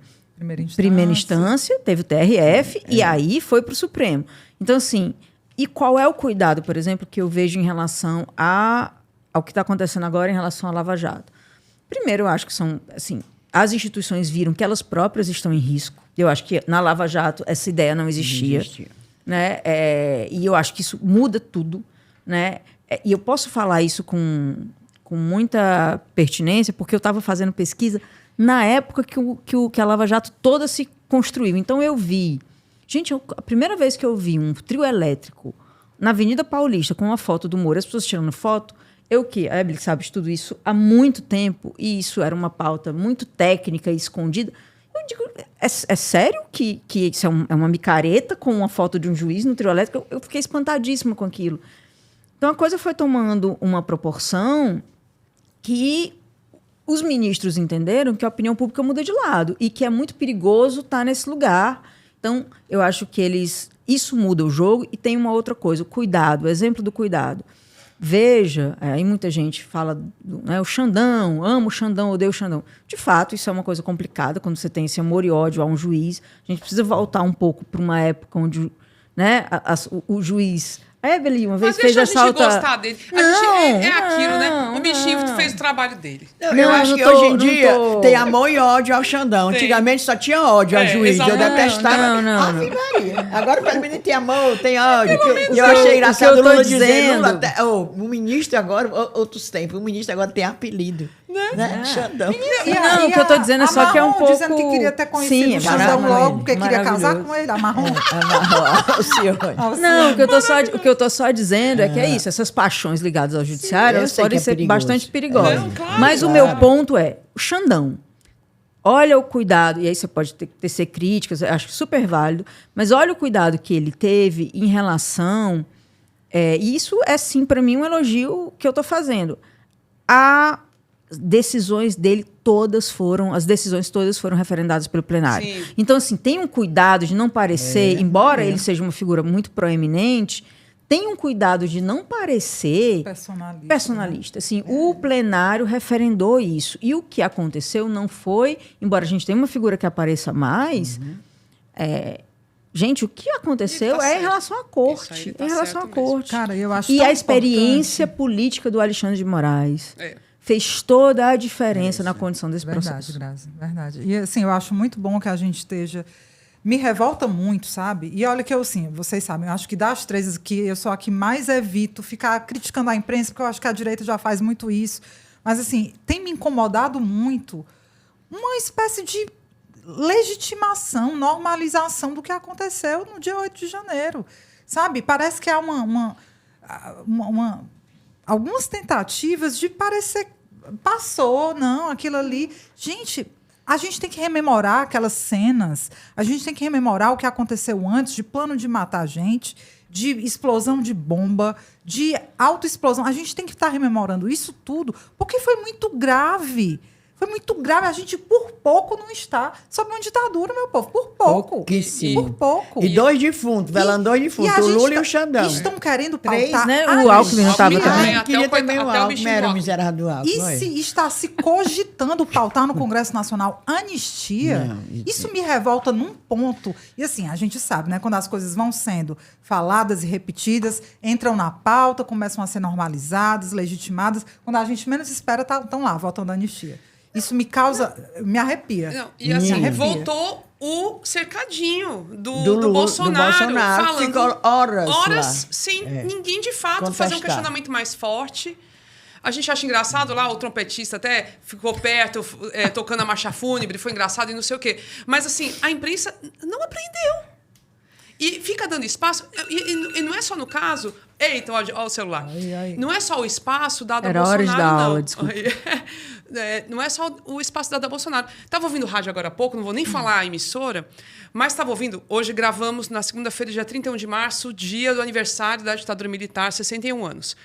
[SPEAKER 4] primeira instância, teve o TRF, e aí foi para o Supremo. Então, assim, e qual é o cuidado, por exemplo, que eu vejo em relação ao que está acontecendo agora em relação à Lava Jato? Primeiro, eu acho que são, assim, as instituições viram que elas próprias estão em risco. Eu acho que na Lava Jato essa ideia não existia. Né? E eu acho que isso muda tudo. Né? E eu posso falar isso com muita pertinência, porque eu estava fazendo pesquisa na época que a Lava Jato toda se construiu. Então eu vi... Gente, a primeira vez que eu vi um trio elétrico na Avenida Paulista com uma foto do Moro, as pessoas tirando foto, a Ebele sabe de tudo isso há muito tempo, e isso era uma pauta muito técnica e escondida. Eu digo, é sério que isso é uma micareta com uma foto de um juiz no trio elétrico? Eu fiquei espantadíssima com aquilo. Então, a coisa foi tomando uma proporção que os ministros entenderam que a opinião pública muda de lado e que é muito perigoso estar nesse lugar. Então, eu acho que isso muda o jogo. E tem uma outra coisa, o cuidado, o exemplo do cuidado. Veja, aí muita gente fala, o Xandão, amo o Xandão, odeio o Xandão. De fato, isso é uma coisa complicada quando você tem esse amor e ódio a um juiz. A gente precisa voltar um pouco para uma época onde, né, o juiz... A Ebele uma vez fez essa alta...
[SPEAKER 1] Mas deixa a gente gostar dele. É aquilo, né? O bichinho fez o trabalho dele.
[SPEAKER 3] Eu acho que hoje em dia tem amor e ódio ao Xandão. Antigamente só tinha ódio ao juiz. Eu detestava. Agora pelo menos tem amor, tem ódio. Eu achei engraçado o Lula dizer... O ministro agora, outros tempos, o ministro agora tem apelido. Né? Xandão.
[SPEAKER 4] O que eu tô dizendo é só que é um pouco...
[SPEAKER 2] dizendo que queria ter conhecido o Xandão logo, porque queria casar com ele, amarrou.
[SPEAKER 4] Não, o que eu tô só dizendo é que é isso, essas paixões ligadas ao judiciário, elas podem ser bastante perigosas. Mas o meu ponto é, o Xandão, olha o cuidado, e aí você pode tecer críticas, eu acho super válido, mas olha o cuidado que ele teve em relação... e isso é, sim, para mim, um elogio que eu tô fazendo. As decisões todas foram referendadas pelo plenário. Sim. Então, assim, tem um cuidado de não parecer, embora ele seja uma figura muito proeminente, tem um cuidado de não parecer personalista. Assim, o plenário referendou isso. E o que aconteceu não foi, embora a gente tenha uma figura que apareça mais, gente, o que aconteceu em relação à corte. Em relação à corte.
[SPEAKER 2] Cara, eu acho
[SPEAKER 4] e a experiência política do Alexandre de Moraes fez toda a diferença na condição desse processo.
[SPEAKER 2] Verdade, verdade. E assim, eu acho muito bom que a gente esteja... Me revolta muito, sabe? E olha que eu, assim, vocês sabem, eu acho que das três aqui, eu sou a que mais evito ficar criticando a imprensa, porque eu acho que a direita já faz muito isso. Mas, assim, tem me incomodado muito uma espécie de legitimação, normalização do que aconteceu no dia 8 de janeiro. Sabe? Parece que há algumas tentativas de parecer... Passou, não, aquilo ali... Gente... A gente tem que rememorar aquelas cenas, a gente tem que rememorar o que aconteceu antes de plano de matar gente, de explosão de bomba, de autoexplosão. A gente tem que estar rememorando isso tudo, porque foi muito grave. Foi muito grave. A gente, por pouco, não está sob uma ditadura, meu povo. Por pouco.
[SPEAKER 3] Pouquíssimo.
[SPEAKER 2] Por pouco.
[SPEAKER 3] E 2 defuntos, velando 2 defuntos. O Lula e o Xandão.
[SPEAKER 2] Estão querendo pautar...
[SPEAKER 4] 3, né? O Alckmin não estava também.
[SPEAKER 3] Queria também o Alckmin, era o miserável do Alckmin.
[SPEAKER 2] E está se cogitando pautar no Congresso Nacional anistia.
[SPEAKER 3] Não,
[SPEAKER 2] isso me revolta num ponto. E assim, a gente sabe, né? Quando as coisas vão sendo faladas e repetidas, entram na pauta, começam a ser normalizadas, legitimadas. Quando a gente menos espera, estão lá, votando anistia. Isso me causa... Me arrepia.
[SPEAKER 1] Não, e assim, voltou o cercadinho do Bolsonaro. Falando
[SPEAKER 3] ficou horas
[SPEAKER 1] sem ninguém, de fato, fazer um questionamento mais forte. A gente acha engraçado lá, o trompetista até ficou perto, tocando a marcha fúnebre, foi engraçado e não sei o quê. Mas, assim, a imprensa não aprendeu. E fica dando espaço. E não é só no caso... Eita, olha o celular.
[SPEAKER 2] Ai.
[SPEAKER 1] Não é só o espaço dado a
[SPEAKER 4] Era
[SPEAKER 1] Bolsonaro,
[SPEAKER 4] horas da
[SPEAKER 1] não.
[SPEAKER 4] aula, desculpa.
[SPEAKER 1] Não é só o espaço dado a Bolsonaro. Estava ouvindo rádio agora há pouco, não vou nem falar a emissora, mas estava ouvindo... Hoje gravamos, na segunda-feira, dia 31 de março, dia do aniversário da ditadura militar, 61 anos.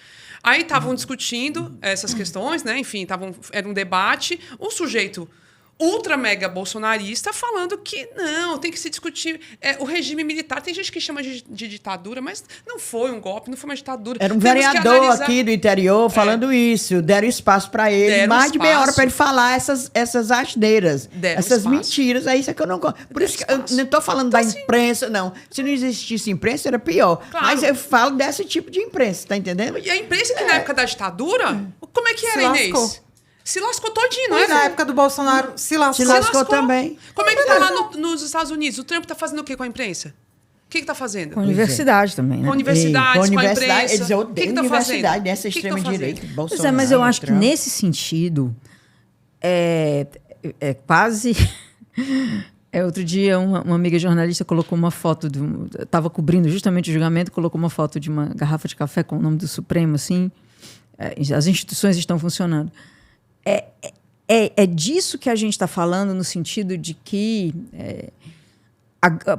[SPEAKER 1] Aí estavam discutindo essas questões, né? Enfim, era um debate. Um sujeito ultra mega bolsonarista falando que não, tem que se discutir o regime militar. Tem gente que chama de ditadura, mas não foi um golpe, não foi uma ditadura.
[SPEAKER 3] Era um vereador aqui do interior falando isso. Deram espaço para ele, mais de meia hora para ele falar essas asneiras, essas mentiras. É isso que eu não gosto. Por isso que eu não estou falando da imprensa, não. Se não existisse imprensa, era pior. Claro. Mas eu falo desse tipo de imprensa, tá entendendo?
[SPEAKER 1] E a imprensa que na época da ditadura, como é que era, Inês? Se lascou todinho, não é?
[SPEAKER 2] Na época do Bolsonaro, se
[SPEAKER 3] lascou também.
[SPEAKER 1] Como é que tá lá nos Estados Unidos? O Trump tá fazendo o quê com a imprensa? O que tá fazendo?
[SPEAKER 4] Com a universidade também, né?
[SPEAKER 1] Com universidades, com a imprensa.
[SPEAKER 3] Eles odeiam a universidade dessa extrema-direita.
[SPEAKER 4] Pois é, mas eu acho que nesse sentido, é quase... outro dia, uma amiga jornalista colocou uma foto... Estava cobrindo justamente o julgamento, colocou uma foto de uma garrafa de café com o nome do Supremo, assim. As instituições estão funcionando. É disso que a gente está falando, no sentido de que,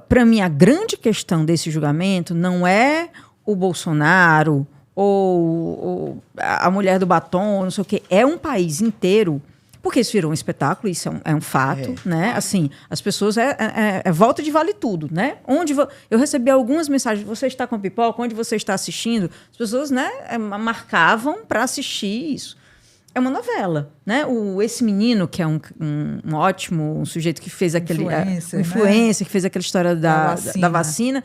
[SPEAKER 4] para mim, a grande questão desse julgamento não é o Bolsonaro ou a mulher do batom, não sei o quê. É um país inteiro, porque isso virou um espetáculo, isso é um fato, né? Assim, as pessoas... volta de vale tudo, né? Eu recebi algumas mensagens, você está com pipoca, onde você está assistindo? As pessoas, né, marcavam para assistir isso. É uma novela, né? Esse menino, que é um ótimo sujeito que fez aquele... influencer, né? Que fez aquela história da vacina.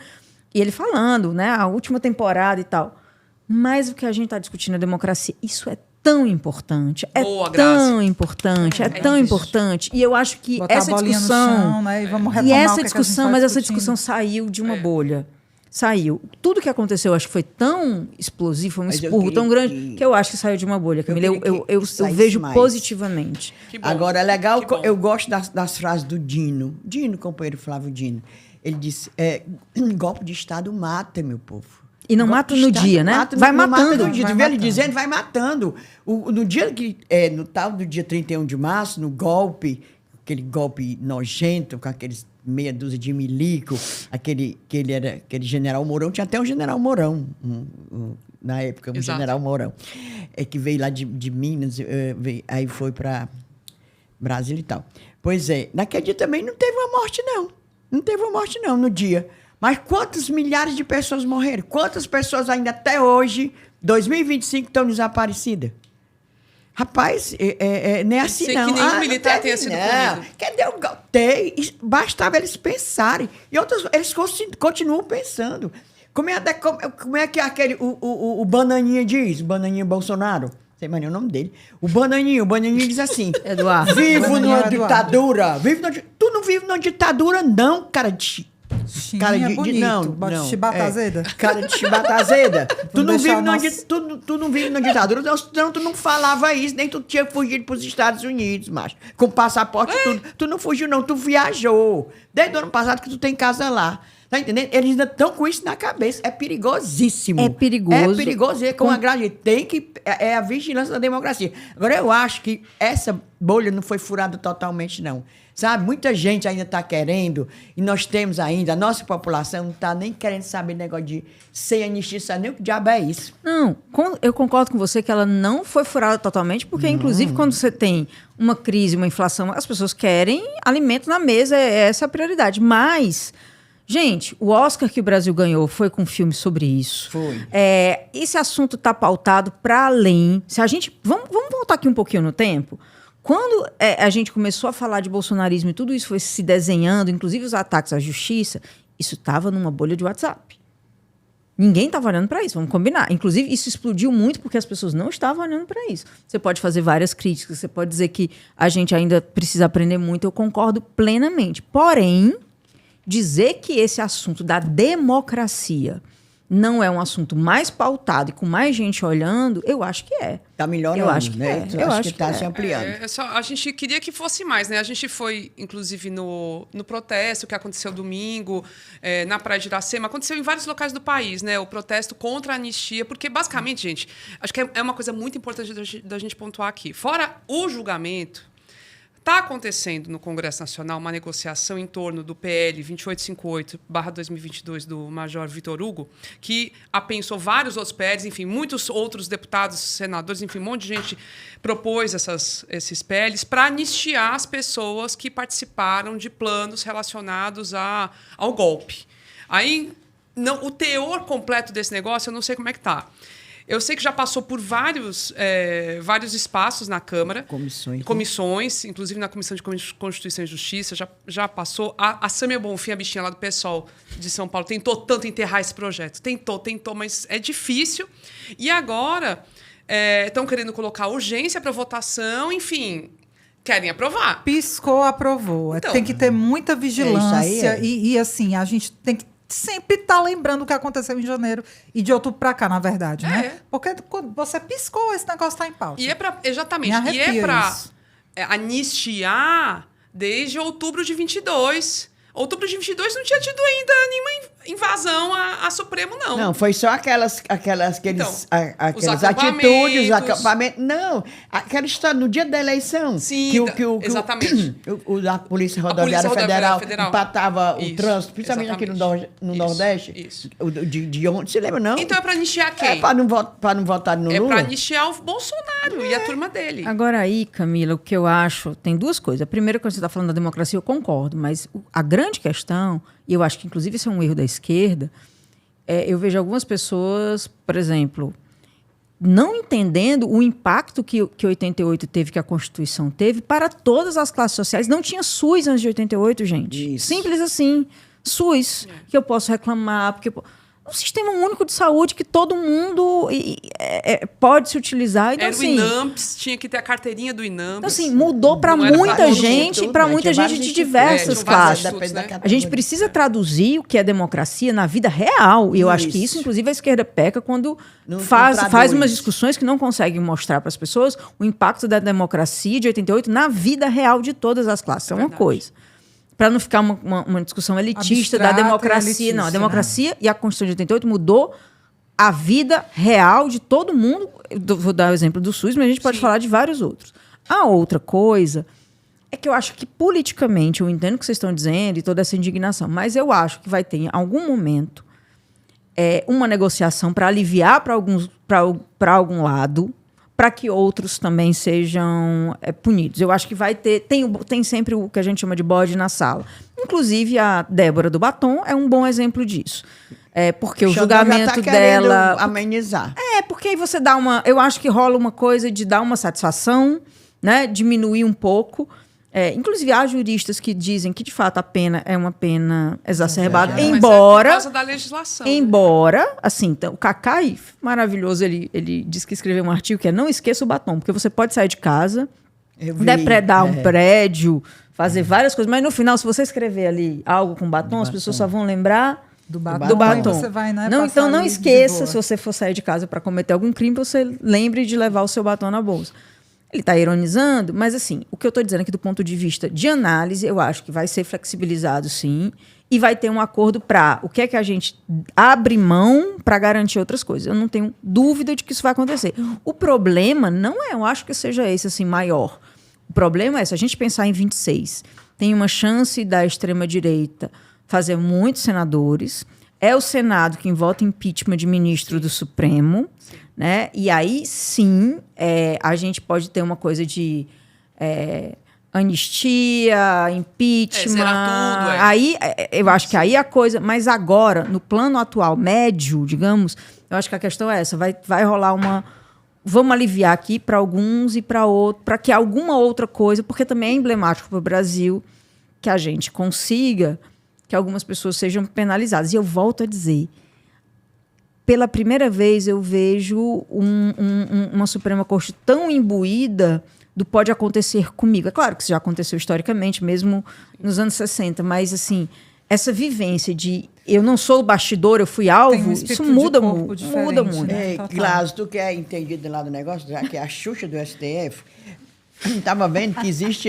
[SPEAKER 4] E ele falando, né? A última temporada e tal. Mas o que a gente está discutindo é democracia. Isso é tão importante. Tão importante. E eu acho que
[SPEAKER 2] botar
[SPEAKER 4] essa discussão...
[SPEAKER 2] Chão, né? E
[SPEAKER 4] essa discussão, mas essa discussão saiu de uma bolha. Saiu. Tudo que aconteceu, acho que foi tão explosivo, foi um expurro tão grande, que eu acho que saiu de uma bolha, Camila. Eu vejo positivamente.
[SPEAKER 3] Agora, é legal, eu gosto das frases do Dino, companheiro Flávio Dino. Ele disse, golpe de Estado mata, meu povo.
[SPEAKER 4] E não mata no dia, né? Vai matando.
[SPEAKER 3] No dia. Ele dizendo, vai matando. No dia no tal do dia 31 de março, no golpe, aquele golpe nojento, com aqueles meia dúzia de milico, aquele general Mourão, tinha até um general Mourão, na época, general Mourão, que veio lá de Minas, aí foi para Brasília e tal. Pois é, naquele dia também não teve uma morte, não. Não teve uma morte, não, no dia. Mas quantas milhares de pessoas morreram? Quantas pessoas ainda até hoje, 2025, estão desaparecidas? Rapaz, não é assim, não.
[SPEAKER 1] Que nenhum militar tenha sido punido.
[SPEAKER 3] Cadê o golpe? Bastava eles pensarem. E outros, eles continuam pensando. Como é que aquele, o Bananinha diz, o Bananinha Bolsonaro? sei mais nem o nome dele. O Bananinho diz assim...
[SPEAKER 4] Eduardo.
[SPEAKER 3] Vivo numa ditadura. Tu não vive numa ditadura, não, cara de...
[SPEAKER 2] Cara de bonito.
[SPEAKER 3] Não.
[SPEAKER 2] Chibata azeda.
[SPEAKER 3] Cara de chibata azeda. Tu não vive numa ditadura, senão tu não falava isso, nem tu tinha fugido pros Estados Unidos, macho. Com passaporte e tudo. Tu não fugiu, não, tu viajou. Desde o ano passado que tu tem casa lá. Tá entendendo? Eles ainda estão com isso na cabeça. É perigosíssimo.
[SPEAKER 4] É perigoso.
[SPEAKER 3] É perigoso. E com a grande tem que... É a vigilância da democracia. Agora, eu acho que essa bolha não foi furada totalmente, não. Sabe? Muita gente ainda está querendo, e nós temos ainda, a nossa população não está nem querendo saber negócio de sem anistia, sabe nem o que diabo é isso.
[SPEAKER 4] Não, eu concordo com você que ela não foi furada totalmente, porque, inclusive, quando você tem uma crise, uma inflação, as pessoas querem alimento na mesa, essa é a prioridade. Mas, gente, o Oscar que o Brasil ganhou foi com um filme sobre isso.
[SPEAKER 3] Foi.
[SPEAKER 4] Esse assunto está pautado para além. Se a gente... Vamos voltar aqui um pouquinho no tempo. Quando a gente começou a falar de bolsonarismo e tudo isso foi se desenhando, inclusive os ataques à justiça, isso estava numa bolha de WhatsApp. Ninguém estava olhando para isso, vamos combinar. Inclusive, isso explodiu muito porque as pessoas não estavam olhando para isso. Você pode fazer várias críticas, você pode dizer que a gente ainda precisa aprender muito, eu concordo plenamente. Porém, dizer que esse assunto da democracia não é um assunto mais pautado e com mais gente olhando, eu acho que é.
[SPEAKER 3] Está melhorando,
[SPEAKER 4] eu acho que
[SPEAKER 3] né?
[SPEAKER 4] Eu acho que
[SPEAKER 3] está se ampliando.
[SPEAKER 1] A gente queria que fosse mais, né? A gente foi, inclusive, no protesto que aconteceu domingo, na Praia de Iracema. Aconteceu em vários locais do país, né? O protesto contra a anistia, porque, basicamente, gente, acho que é uma coisa muito importante da gente pontuar aqui. Fora o julgamento, está acontecendo no Congresso Nacional uma negociação em torno do PL 2858/2022 do Major Vitor Hugo, que apensou vários outros PLs, enfim, muitos outros deputados, senadores, enfim, um monte de gente propôs esses PLs para anistiar as pessoas que participaram de planos relacionados ao golpe. Aí, o teor completo desse negócio, eu não sei como é que está. Eu sei que já passou por vários espaços na Câmara. Comissões, inclusive na Comissão de Constituição e Justiça, já passou. A Sâmia Bonfim, a bichinha lá do PSOL de São Paulo, tentou tanto enterrar esse projeto. Tentou, mas é difícil. E agora estão querendo colocar urgência para votação, enfim... Querem aprovar.
[SPEAKER 2] Piscou, aprovou. Então, tem que ter muita vigilância. E assim, a gente tem que sempre tá lembrando o que aconteceu em janeiro e de outubro para cá, na verdade, né? Porque quando você piscou, esse negócio tá em pauta.
[SPEAKER 1] Exatamente. E é para anistiar desde outubro de 22. Outubro de 22 não tinha tido ainda nenhuma invasão a Supremo, não.
[SPEAKER 3] Não, foi só aquelas atitudes, os acampamentos. Não, aquela história no dia da eleição.
[SPEAKER 1] Sim, exatamente.
[SPEAKER 3] A Polícia Rodoviária Federal empatava o trânsito, principalmente aqui no Nordeste.
[SPEAKER 1] Isso.
[SPEAKER 3] De onde? Você lembra, não?
[SPEAKER 1] Então é para anistiar quem?
[SPEAKER 3] É para não votar no Lula?
[SPEAKER 1] É para anistiar o Bolsonaro e a turma dele.
[SPEAKER 4] Agora aí, Camila, o que eu acho... Tem duas coisas. A primeira, quando você está falando da democracia, eu concordo, mas a grande questão, e eu acho que inclusive isso é um erro da esquerda, eu vejo algumas pessoas, por exemplo, não entendendo o impacto que 88 teve, que a Constituição teve, para todas as classes sociais. Não tinha SUS antes de 88, gente. Isso. Simples assim. SUS, que eu posso reclamar, porque... Um sistema único de saúde que todo mundo pode se utilizar. Então,
[SPEAKER 1] era o INAMPS, tinha que ter a carteirinha do INAMPS.
[SPEAKER 4] Então, assim, mudou para muita gente, de diversas classes. Né? A gente precisa traduzir o que é democracia na vida real. E eu acho que isso, inclusive, a esquerda peca quando faz umas discussões que não conseguem mostrar para as pessoas o impacto da democracia de 88 na vida real de todas as classes. É uma coisa. Para não ficar uma discussão elitista abstrata, da democracia. Elitista, não, a democracia, né? E a Constituição de 88 mudou a vida real de todo mundo. Eu vou dar o exemplo do SUS, mas a gente pode falar de vários outros. A outra coisa é que eu acho que politicamente, eu entendo o que vocês estão dizendo e toda essa indignação, mas eu acho que vai ter em algum momento uma negociação para aliviar para algum lado, para que outros também sejam punidos. Eu acho que vai ter... Tem sempre o que a gente chama de bode na sala. Inclusive, a Débora do Batom é um bom exemplo disso. Porque o julgamento dela...
[SPEAKER 3] amenizar.
[SPEAKER 4] Porque aí você dá uma... Eu acho que rola uma coisa de dar uma satisfação, né? Diminuir um pouco. Inclusive, há juristas que dizem que, de fato, a pena é uma pena exacerbada,
[SPEAKER 1] Mas
[SPEAKER 4] embora...
[SPEAKER 1] é por causa da legislação.
[SPEAKER 4] Embora, assim, então, o Cacai, maravilhoso, ele disse que escreveu um artigo que é não esqueça o batom, porque você pode sair de casa, depredar um prédio, fazer várias coisas, mas no final, se você escrever ali algo com batom, as pessoas só vão lembrar do batom.
[SPEAKER 2] Você vai, né,
[SPEAKER 4] não, então não esqueça, se você for sair de casa para cometer algum crime, você lembre de levar o seu batom na bolsa. Ele está ironizando, mas assim, o que eu estou dizendo aqui do ponto de vista de análise, eu acho que vai ser flexibilizado, sim, e vai ter um acordo para o que é que a gente abre mão para garantir outras coisas. Eu não tenho dúvida de que isso vai acontecer. O problema não é, eu acho que seja esse assim maior. O problema é, se a gente pensar em 26, tem uma chance da extrema-direita fazer muitos senadores, é o Senado quem vota impeachment de ministro do Supremo, né? E aí, sim, a gente pode ter uma coisa de anistia, impeachment.
[SPEAKER 1] Zerar tudo,
[SPEAKER 4] Aí, eu acho que aí a coisa... Mas agora, no plano atual, médio, digamos, eu acho que a questão é essa. Vai rolar uma... Vamos aliviar aqui para alguns e para outros, para que alguma outra coisa, porque também é emblemático para o Brasil que a gente consiga que algumas pessoas sejam penalizadas. E eu volto a dizer... Pela primeira vez eu vejo uma Suprema Corte tão imbuída do pode acontecer comigo. É claro que isso já aconteceu historicamente, mesmo nos anos 60, mas assim, essa vivência de eu não sou bastidor, eu fui alvo, isso muda muito.
[SPEAKER 3] Né? Gláucio, tu que é entendido lá do negócio, já que a Xuxa do STF, estava vendo que existe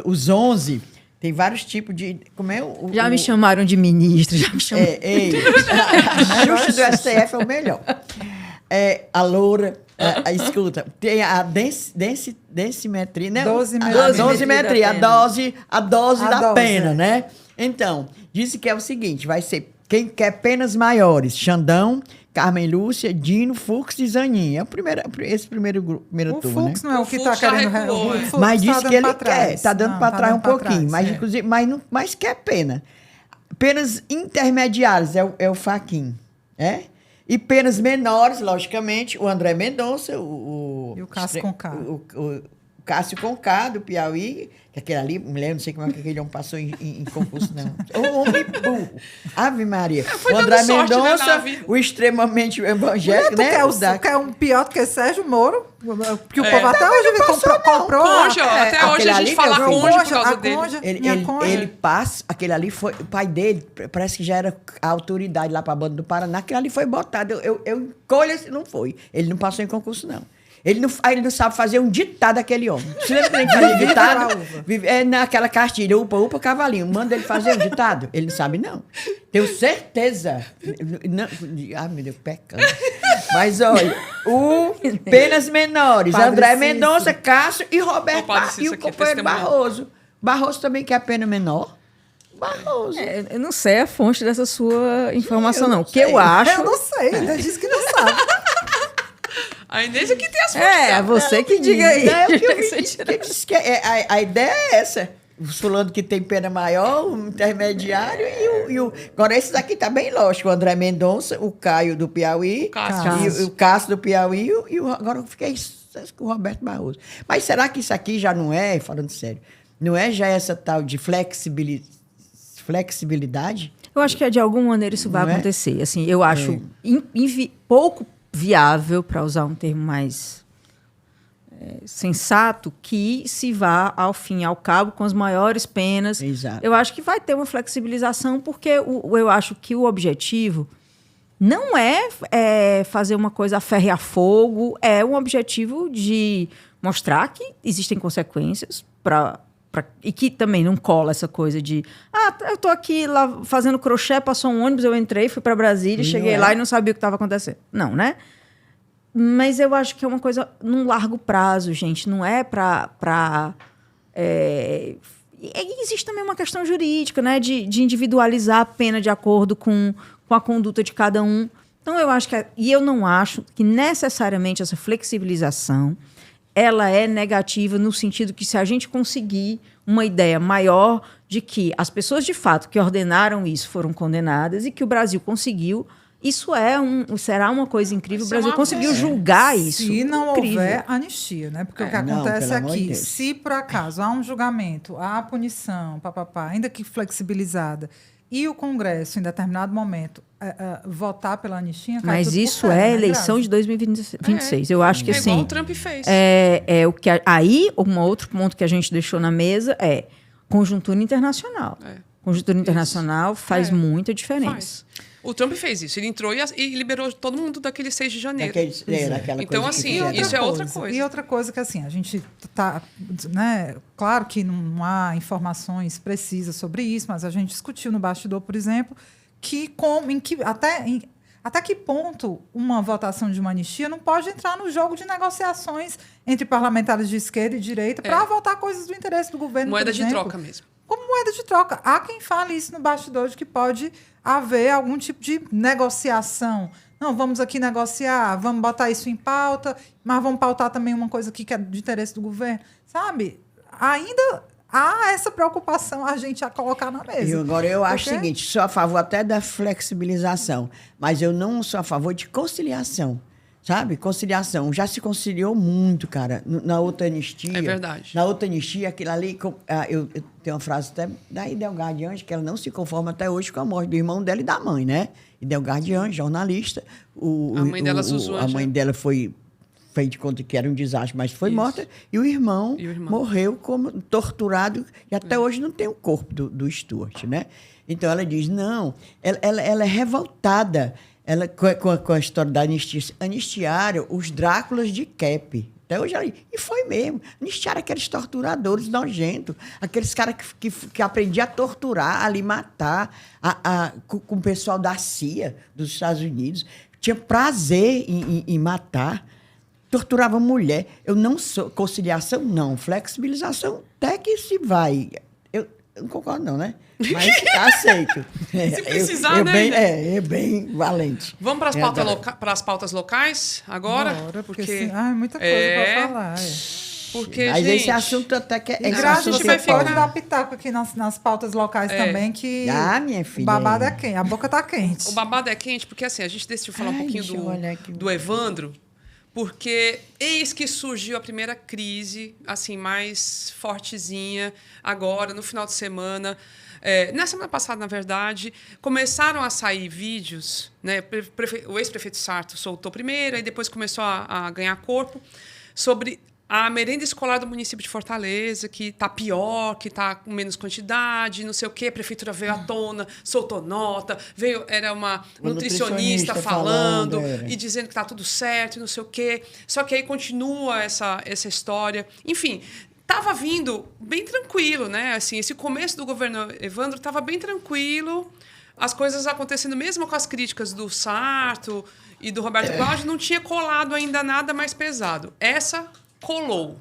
[SPEAKER 3] os 11... Tem vários tipos de... Como é
[SPEAKER 4] já me chamaram de ministro, já me chamaram.
[SPEAKER 3] A Xuxa do STF é o melhor. A loura, escuta, tem a densimetria, né? Dosimetria, a dose da pena, né? Então, disse que é o seguinte, vai ser quem quer penas maiores, Xandão, Carmen Lúcia, Dino, Fux e Zanin. É esse primeiro turno,
[SPEAKER 2] Fux,
[SPEAKER 3] né?
[SPEAKER 2] Não é o que está querendo...
[SPEAKER 3] Mas disse que ele quer. Está dando para trás um pouquinho. Mas, inclusive, mas quer pena. Penas intermediárias é o Fachin. E penas menores, logicamente, o André Mendonça,
[SPEAKER 2] e o Cássio Conká.
[SPEAKER 3] O Cássio Conká, do Piauí, que aquele ali, mulher, não sei como é que aquele homem passou em concurso, não. O homem burro. Ave Maria. O André Mendonça, o extremamente evangélico, né?
[SPEAKER 2] Que é um pior do que Sérgio Moro, que o povo até hoje comprou.
[SPEAKER 1] Conge, até hoje a gente fala Conge por causa dele.
[SPEAKER 3] Ele passa, aquele ali foi, o pai dele, parece que já era a autoridade lá para a banda do Paraná, aquele ali foi botado. Eu encolho se não foi. Ele não passou em concurso, não. Ele não sabe fazer um ditado aquele homem. Você lembra que ele fazia ditado? Naquela cartilha, upa, cavalinho. Manda ele fazer um ditado. Ele não sabe, não. Tenho certeza. Ai, meu Deus, pecando. Mas, olha, penas menores. Padre André Cícero. Mendonça, Cássio e Roberto e o companheiro Barroso. Barroso também quer pena menor. Barroso.
[SPEAKER 4] Eu não sei a fonte dessa sua informação, não. O que eu acho...
[SPEAKER 2] Eu não sei, ainda disse que não sabe.
[SPEAKER 1] A Inês aqui tem as fontes.
[SPEAKER 4] Você que diga aí.
[SPEAKER 3] A ideia é essa. Falando que tem pena maior, o intermediário e o... Agora, esse daqui tá bem lógico. O André Mendonça, o Caio do Piauí, o Cássio do Piauí agora eu fiquei com o Roberto Barroso. Mas será que isso aqui já não é, falando sério, não é já essa tal de flexibilidade?
[SPEAKER 4] Eu acho que de alguma maneira isso vai acontecer. Assim, eu acho pouco viável, para usar um termo mais sensato, que se vá ao fim e ao cabo com as maiores penas.
[SPEAKER 3] Exato.
[SPEAKER 4] Eu acho que vai ter uma flexibilização, porque eu acho que o objetivo não é fazer uma coisa a ferro e a fogo, é um objetivo de mostrar que existem consequências e que também não cola essa coisa de eu tô aqui lá fazendo crochê, passou um ônibus, eu entrei, fui para Brasília, cheguei lá e não sabia o que estava acontecendo. Não, né? Mas eu acho que é uma coisa num largo prazo, gente. Não é existe também uma questão jurídica, né? De individualizar a pena de acordo com a conduta de cada um. Então, eu acho e eu não acho que necessariamente essa flexibilização ela é negativa no sentido que se a gente conseguir uma ideia maior de que as pessoas de fato que ordenaram isso foram condenadas e que o Brasil conseguiu Isso será uma coisa incrível. O
[SPEAKER 1] Vai ser
[SPEAKER 4] Brasil
[SPEAKER 1] uma
[SPEAKER 4] conseguiu
[SPEAKER 1] festa.
[SPEAKER 4] julgar isso.
[SPEAKER 2] Se não
[SPEAKER 4] Incrível.
[SPEAKER 2] houver anistia, né? Porque o que
[SPEAKER 3] Não,
[SPEAKER 2] acontece
[SPEAKER 3] pelo amor de
[SPEAKER 2] aqui,
[SPEAKER 3] Deus.
[SPEAKER 2] se por acaso há um julgamento, há punição, papapá, ainda que flexibilizada, e o Congresso, em determinado momento, votar pela anistia, cai
[SPEAKER 4] Mas
[SPEAKER 2] tudo por
[SPEAKER 4] isso
[SPEAKER 2] terra,
[SPEAKER 4] é
[SPEAKER 2] né,
[SPEAKER 4] eleição
[SPEAKER 2] Grazi?
[SPEAKER 4] de 2026. Eu acho que
[SPEAKER 1] É igual
[SPEAKER 4] assim.
[SPEAKER 1] o Trump fez.
[SPEAKER 4] O que aí, um outro ponto que a gente deixou na mesa é conjuntura internacional. Conjuntura internacional faz muita diferença.
[SPEAKER 1] Faz. O Trump fez isso. Ele entrou e liberou todo mundo daquele 6 de janeiro.
[SPEAKER 3] Daquela
[SPEAKER 1] Então,
[SPEAKER 3] coisa que
[SPEAKER 1] assim,
[SPEAKER 3] fizeram.
[SPEAKER 1] isso é outra coisa.
[SPEAKER 2] E outra coisa que, assim, a gente tá... Né, claro que não há informações precisas sobre isso, mas a gente discutiu no bastidor, por exemplo, até que ponto uma votação de uma anistia não pode entrar no jogo de negociações entre parlamentares de esquerda e direita para votar coisas do interesse do governo,
[SPEAKER 1] Moeda
[SPEAKER 2] por exemplo.
[SPEAKER 1] de troca mesmo.
[SPEAKER 2] Como moeda de troca. Há quem fale isso no bastidor, de que pode haver algum tipo de negociação. Não, vamos aqui negociar, vamos botar isso em pauta, mas vamos pautar também uma coisa aqui que é de interesse do governo. Sabe? Ainda há essa preocupação a gente a colocar na mesa.
[SPEAKER 3] Agora, eu acho o
[SPEAKER 2] Porque-
[SPEAKER 3] seguinte, sou a favor até da flexibilização, mas eu não sou a favor de conciliação. Sabe? Conciliação. Já se conciliou muito, cara, na outra anistia.
[SPEAKER 1] É verdade.
[SPEAKER 3] Na outra anistia, aquilo ali... Eu tenho uma frase até da Idelgarde Anjos, que ela não se conforma até hoje com a morte do irmão dela e da mãe, né? Idelgarde Anjos, jornalista.
[SPEAKER 1] A mãe dela, Zuzu
[SPEAKER 3] A
[SPEAKER 1] Anjos,
[SPEAKER 3] mãe
[SPEAKER 1] né?
[SPEAKER 3] dela foi feita de conta que era um desastre, mas foi
[SPEAKER 1] Isso.
[SPEAKER 3] morta. E o irmão
[SPEAKER 1] E o irmão.
[SPEAKER 3] morreu como torturado, e até hoje não tem o corpo do Stuart, né? Então, ela diz, não, ela é revoltada. Ela, com a história da anistia, anistiaram os Dráculas de Kep. Até hoje, e foi mesmo. Anistiaram aqueles torturadores nojentos, aqueles caras que aprendiam a torturar, a lhe matar, com o pessoal da CIA, dos Estados Unidos. Tinha prazer em matar. Torturava mulher. Eu não sou... Conciliação, não. Flexibilização, até que se vai. Eu não concordo, não, né? Mas aceito.
[SPEAKER 1] Se precisar, né?
[SPEAKER 3] É bem valente.
[SPEAKER 1] Vamos para as pautas locais agora?
[SPEAKER 2] Bora, porque assim, muita coisa para falar.
[SPEAKER 1] Porque,
[SPEAKER 3] Mas
[SPEAKER 1] gente,
[SPEAKER 3] esse assunto até que...
[SPEAKER 2] E
[SPEAKER 3] esse
[SPEAKER 2] Grazi,
[SPEAKER 3] assunto
[SPEAKER 2] você
[SPEAKER 1] vai
[SPEAKER 2] pode
[SPEAKER 1] ficar-
[SPEAKER 2] dar pitaco aqui nas pautas locais também, que
[SPEAKER 3] minha filha.
[SPEAKER 2] o babado é quente, a boca tá quente.
[SPEAKER 1] o babado é quente, porque assim, a gente decidiu falar um pouquinho
[SPEAKER 3] deixa eu olhar aqui.
[SPEAKER 1] do Evandro, porque eis que surgiu a primeira crise, assim, mais fortezinha, agora, no final de semana. Na semana passada, na verdade, começaram a sair vídeos, né? O ex-prefeito Sarto soltou primeiro, aí depois começou a ganhar corpo, sobre a merenda escolar do município de Fortaleza, que está pior, que está com menos quantidade, não sei o quê. A prefeitura veio à tona, soltou nota, era uma nutricionista falando
[SPEAKER 3] era.
[SPEAKER 1] e dizendo que está tudo certo e não sei o quê. Só que aí continua essa história. Enfim, estava vindo bem tranquilo, né? Assim, esse começo do governo Evandro estava bem tranquilo, as coisas acontecendo mesmo com as críticas do Sarto e do Roberto Cláudio, não tinha colado ainda nada mais pesado. Essa colou.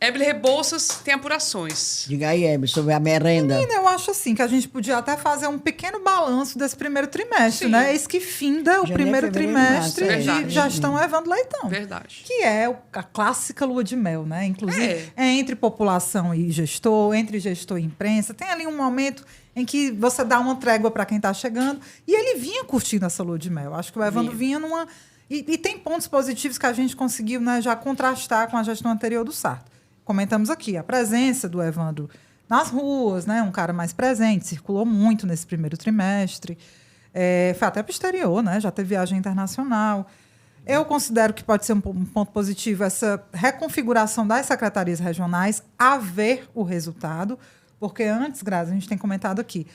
[SPEAKER 1] Hébel Rebouças tem apurações.
[SPEAKER 3] Diga aí, Hebe, sobre a merenda.
[SPEAKER 2] Menina, eu acho assim que a gente podia até fazer um pequeno balanço desse primeiro trimestre,
[SPEAKER 1] Sim.
[SPEAKER 2] né? Eis que finda o
[SPEAKER 3] Janeiro,
[SPEAKER 2] primeiro
[SPEAKER 3] fevereiro,
[SPEAKER 2] trimestre
[SPEAKER 3] março,
[SPEAKER 1] Verdade.
[SPEAKER 2] de gestão Evandro Leitão.
[SPEAKER 1] Verdade.
[SPEAKER 2] Que é a clássica lua de mel, né? Inclusive, é entre população e gestor, entre gestor e imprensa. Tem ali um momento em que você dá uma trégua para quem está chegando. E ele vinha curtindo essa lua de mel. Acho que o Evandro vinha numa... E tem pontos positivos que a gente conseguiu, né, já contrastar com a gestão anterior do Sarto. Comentamos aqui a presença do Evandro nas ruas, né, um cara mais presente, circulou muito nesse primeiro trimestre. Foi até para o exterior, né, já teve viagem internacional. Eu considero que pode ser um ponto positivo essa reconfiguração das secretarias regionais a ver o resultado, porque antes, Grazi, a gente tem comentado aqui,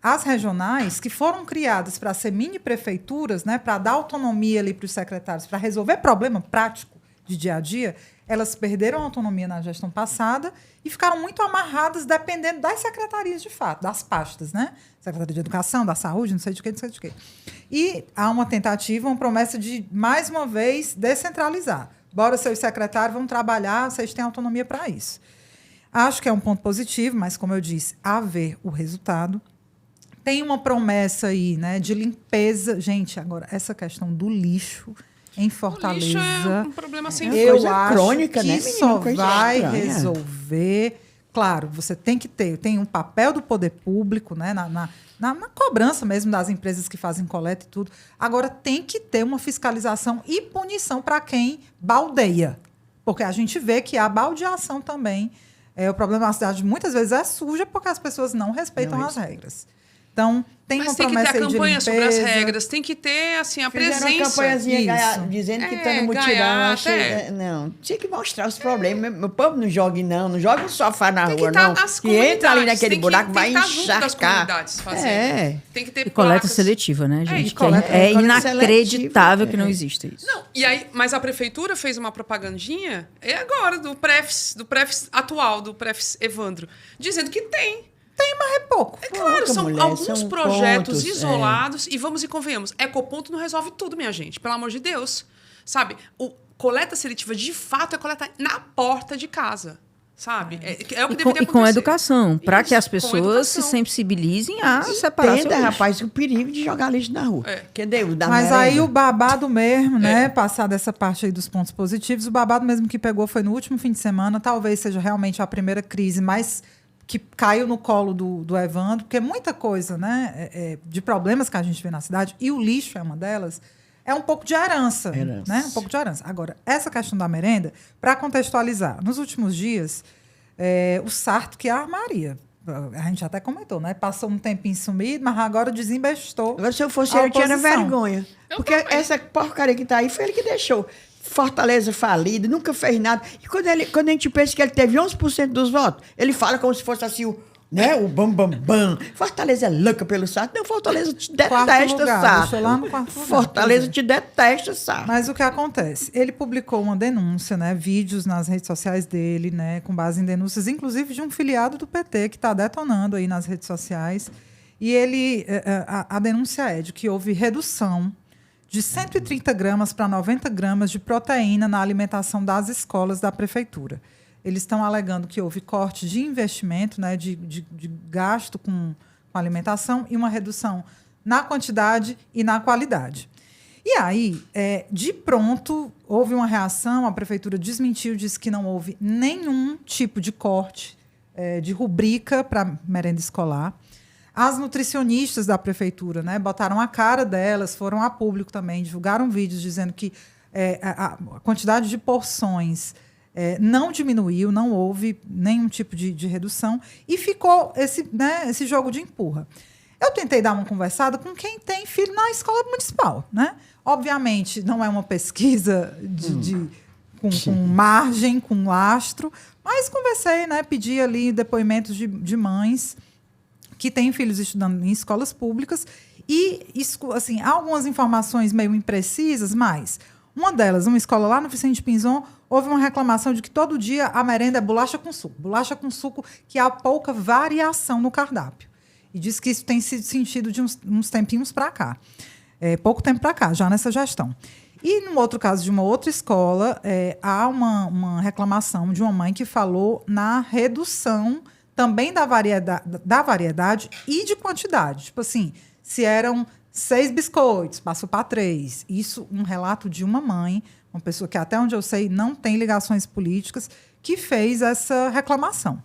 [SPEAKER 2] as regionais, que foram criadas para ser mini-prefeituras, né, para dar autonomia ali para os secretários, para resolver problema prático de dia a dia, elas perderam a autonomia na gestão passada e ficaram muito amarradas dependendo das secretarias de fato, das pastas, né? Secretaria de Educação, da Saúde, não sei de quê, não sei de quê. E há uma tentativa, uma promessa de, mais uma vez, descentralizar. Bora, seus secretários, vão trabalhar, vocês têm autonomia para isso. Acho que é um ponto positivo, mas, como eu disse, a ver o resultado. Tem uma promessa aí, né, de limpeza. Gente, agora, essa questão do lixo em Fortaleza.
[SPEAKER 1] O lixo é um problema sem
[SPEAKER 2] Eu
[SPEAKER 3] coisa
[SPEAKER 2] acho
[SPEAKER 3] crônica,
[SPEAKER 2] que
[SPEAKER 3] né, menina?
[SPEAKER 2] só
[SPEAKER 3] Coisa
[SPEAKER 2] vai
[SPEAKER 3] estranha.
[SPEAKER 2] resolver claro, você tem que ter, tem um papel do poder público, né, na cobrança mesmo das empresas que fazem coleta e tudo. Agora, tem que ter uma fiscalização e punição para quem baldeia. Porque a gente vê que a baldeação também, o problema da cidade muitas vezes é suja porque as pessoas não respeitam as regras. Então, tem uma promessa
[SPEAKER 1] tem que ter a campanha sobre as
[SPEAKER 2] limpeza.
[SPEAKER 1] regras, tem que ter assim, a
[SPEAKER 3] Fizeram
[SPEAKER 1] presença.
[SPEAKER 3] uma campanhazinha dizendo que está no mutirão. Não, tinha que mostrar os problemas. O povo não joga, não joga um sofá na rua, não. E entra ali naquele buraco, vai encharcar.
[SPEAKER 1] Tem que ter
[SPEAKER 4] e coleta seletiva, né, gente?
[SPEAKER 2] É
[SPEAKER 4] inacreditável que não exista isso.
[SPEAKER 1] Não, e aí, mas a prefeitura fez uma propagandinha, agora, do Prefis atual, do Prefis Evandro, dizendo que tem.
[SPEAKER 2] Tem, mas é pouco.
[SPEAKER 1] É claro, são alguns projetos isolados e vamos e convenhamos. Ecoponto não resolve tudo, minha gente. Pelo amor de Deus. Sabe? Coleta seletiva, de fato, é coleta na porta de casa. Sabe? É o que deveria acontecer.
[SPEAKER 4] E com educação, para que as pessoas se sensibilizem a separar seu lixo.
[SPEAKER 3] Rapaz, o perigo de jogar lixo na rua.
[SPEAKER 2] Mas aí o babado mesmo, né? Passar dessa parte aí dos pontos positivos, o babado mesmo que pegou foi no último fim de semana. Talvez seja realmente a primeira crise mais que caiu no colo do Evandro, porque muita coisa, né, de problemas que a gente vê na cidade, e o lixo é uma delas, é um pouco de herança. Né? Um pouco de herança. Agora, essa questão da merenda, para contextualizar, nos últimos dias, o sarto que é a armaria. A gente até comentou, né? Passou um tempinho sumido, mas agora desembestou.
[SPEAKER 3] Agora, se eu fosse ele, tinha vergonha. Porque essa porcaria que está aí foi ele que deixou. Fortaleza falida, nunca fez nada. E quando a gente pensa que ele teve 11% dos votos, ele fala como se fosse assim o bam. Fortaleza é louca pelo Sarto. Não, Fortaleza te detesta, Sarto. Fortaleza te detesta, Sarto.
[SPEAKER 2] Mas o que acontece? Ele publicou uma denúncia, né? Vídeos nas redes sociais dele, né? Com base em denúncias, inclusive de um filiado do PT que está detonando aí nas redes sociais. E a denúncia é de que houve redução de 130 gramas para 90 gramas de proteína na alimentação das escolas da prefeitura. Eles estão alegando que houve corte de investimento, né, de gasto com alimentação e uma redução na quantidade e na qualidade. E aí, de pronto, houve uma reação, a prefeitura desmentiu, disse que não houve nenhum tipo de corte de rubrica para merenda escolar. As nutricionistas da prefeitura, né, botaram a cara delas, foram a público também, divulgaram vídeos dizendo que a quantidade de porções não diminuiu, não houve nenhum tipo de redução e ficou esse jogo de empurra. Eu tentei dar uma conversada com quem tem filho na escola municipal, né? Obviamente, não é uma pesquisa com margem, com lastro, mas conversei, né, pedi ali depoimentos de mães que têm filhos estudando em escolas públicas e, assim, há algumas informações meio imprecisas, mas uma delas, uma escola lá no Vicente Pinzon, houve uma reclamação de que todo dia a merenda é bolacha com suco, que há pouca variação no cardápio. E diz que isso tem sido sentido de uns tempinhos para cá, pouco tempo para cá, já nessa gestão. E, no outro caso de uma outra escola, há uma reclamação de uma mãe que falou na redução também da variedade e de quantidade. Tipo assim, se eram 6 biscoitos, passou para 3. Isso, um relato de uma mãe, uma pessoa que, até onde eu sei, não tem ligações políticas, que fez essa reclamação.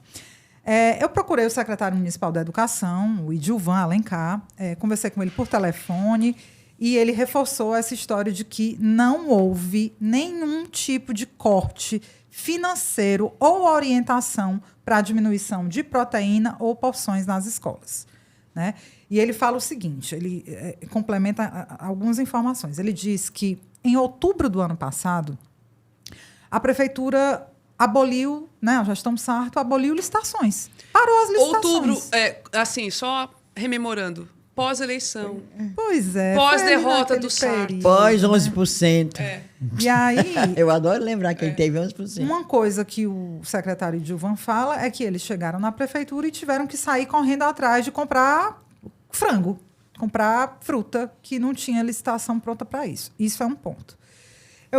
[SPEAKER 2] Eu procurei o secretário municipal da Educação, o Idilvan Alencar, conversei com ele por telefone e ele reforçou essa história de que não houve nenhum tipo de corte financeiro ou orientação para a diminuição de proteína ou porções nas escolas, né? E ele fala o seguinte, ele complementa algumas informações. Ele diz que, em outubro do ano passado, a prefeitura aboliu, né, a gestão Sarto aboliu licitações. Parou as licitações.
[SPEAKER 1] Outubro, assim, só rememorando, pós-eleição.
[SPEAKER 2] Pois é.
[SPEAKER 1] Pós-derrota do Sarto.
[SPEAKER 3] Pós 11%.
[SPEAKER 2] E aí...
[SPEAKER 3] Eu adoro lembrar que ele teve 11%.
[SPEAKER 2] Uma coisa que o secretário Idilvan fala é que eles chegaram na prefeitura e tiveram que sair correndo atrás de comprar frango, comprar fruta, que não tinha licitação pronta para isso. Isso é um ponto.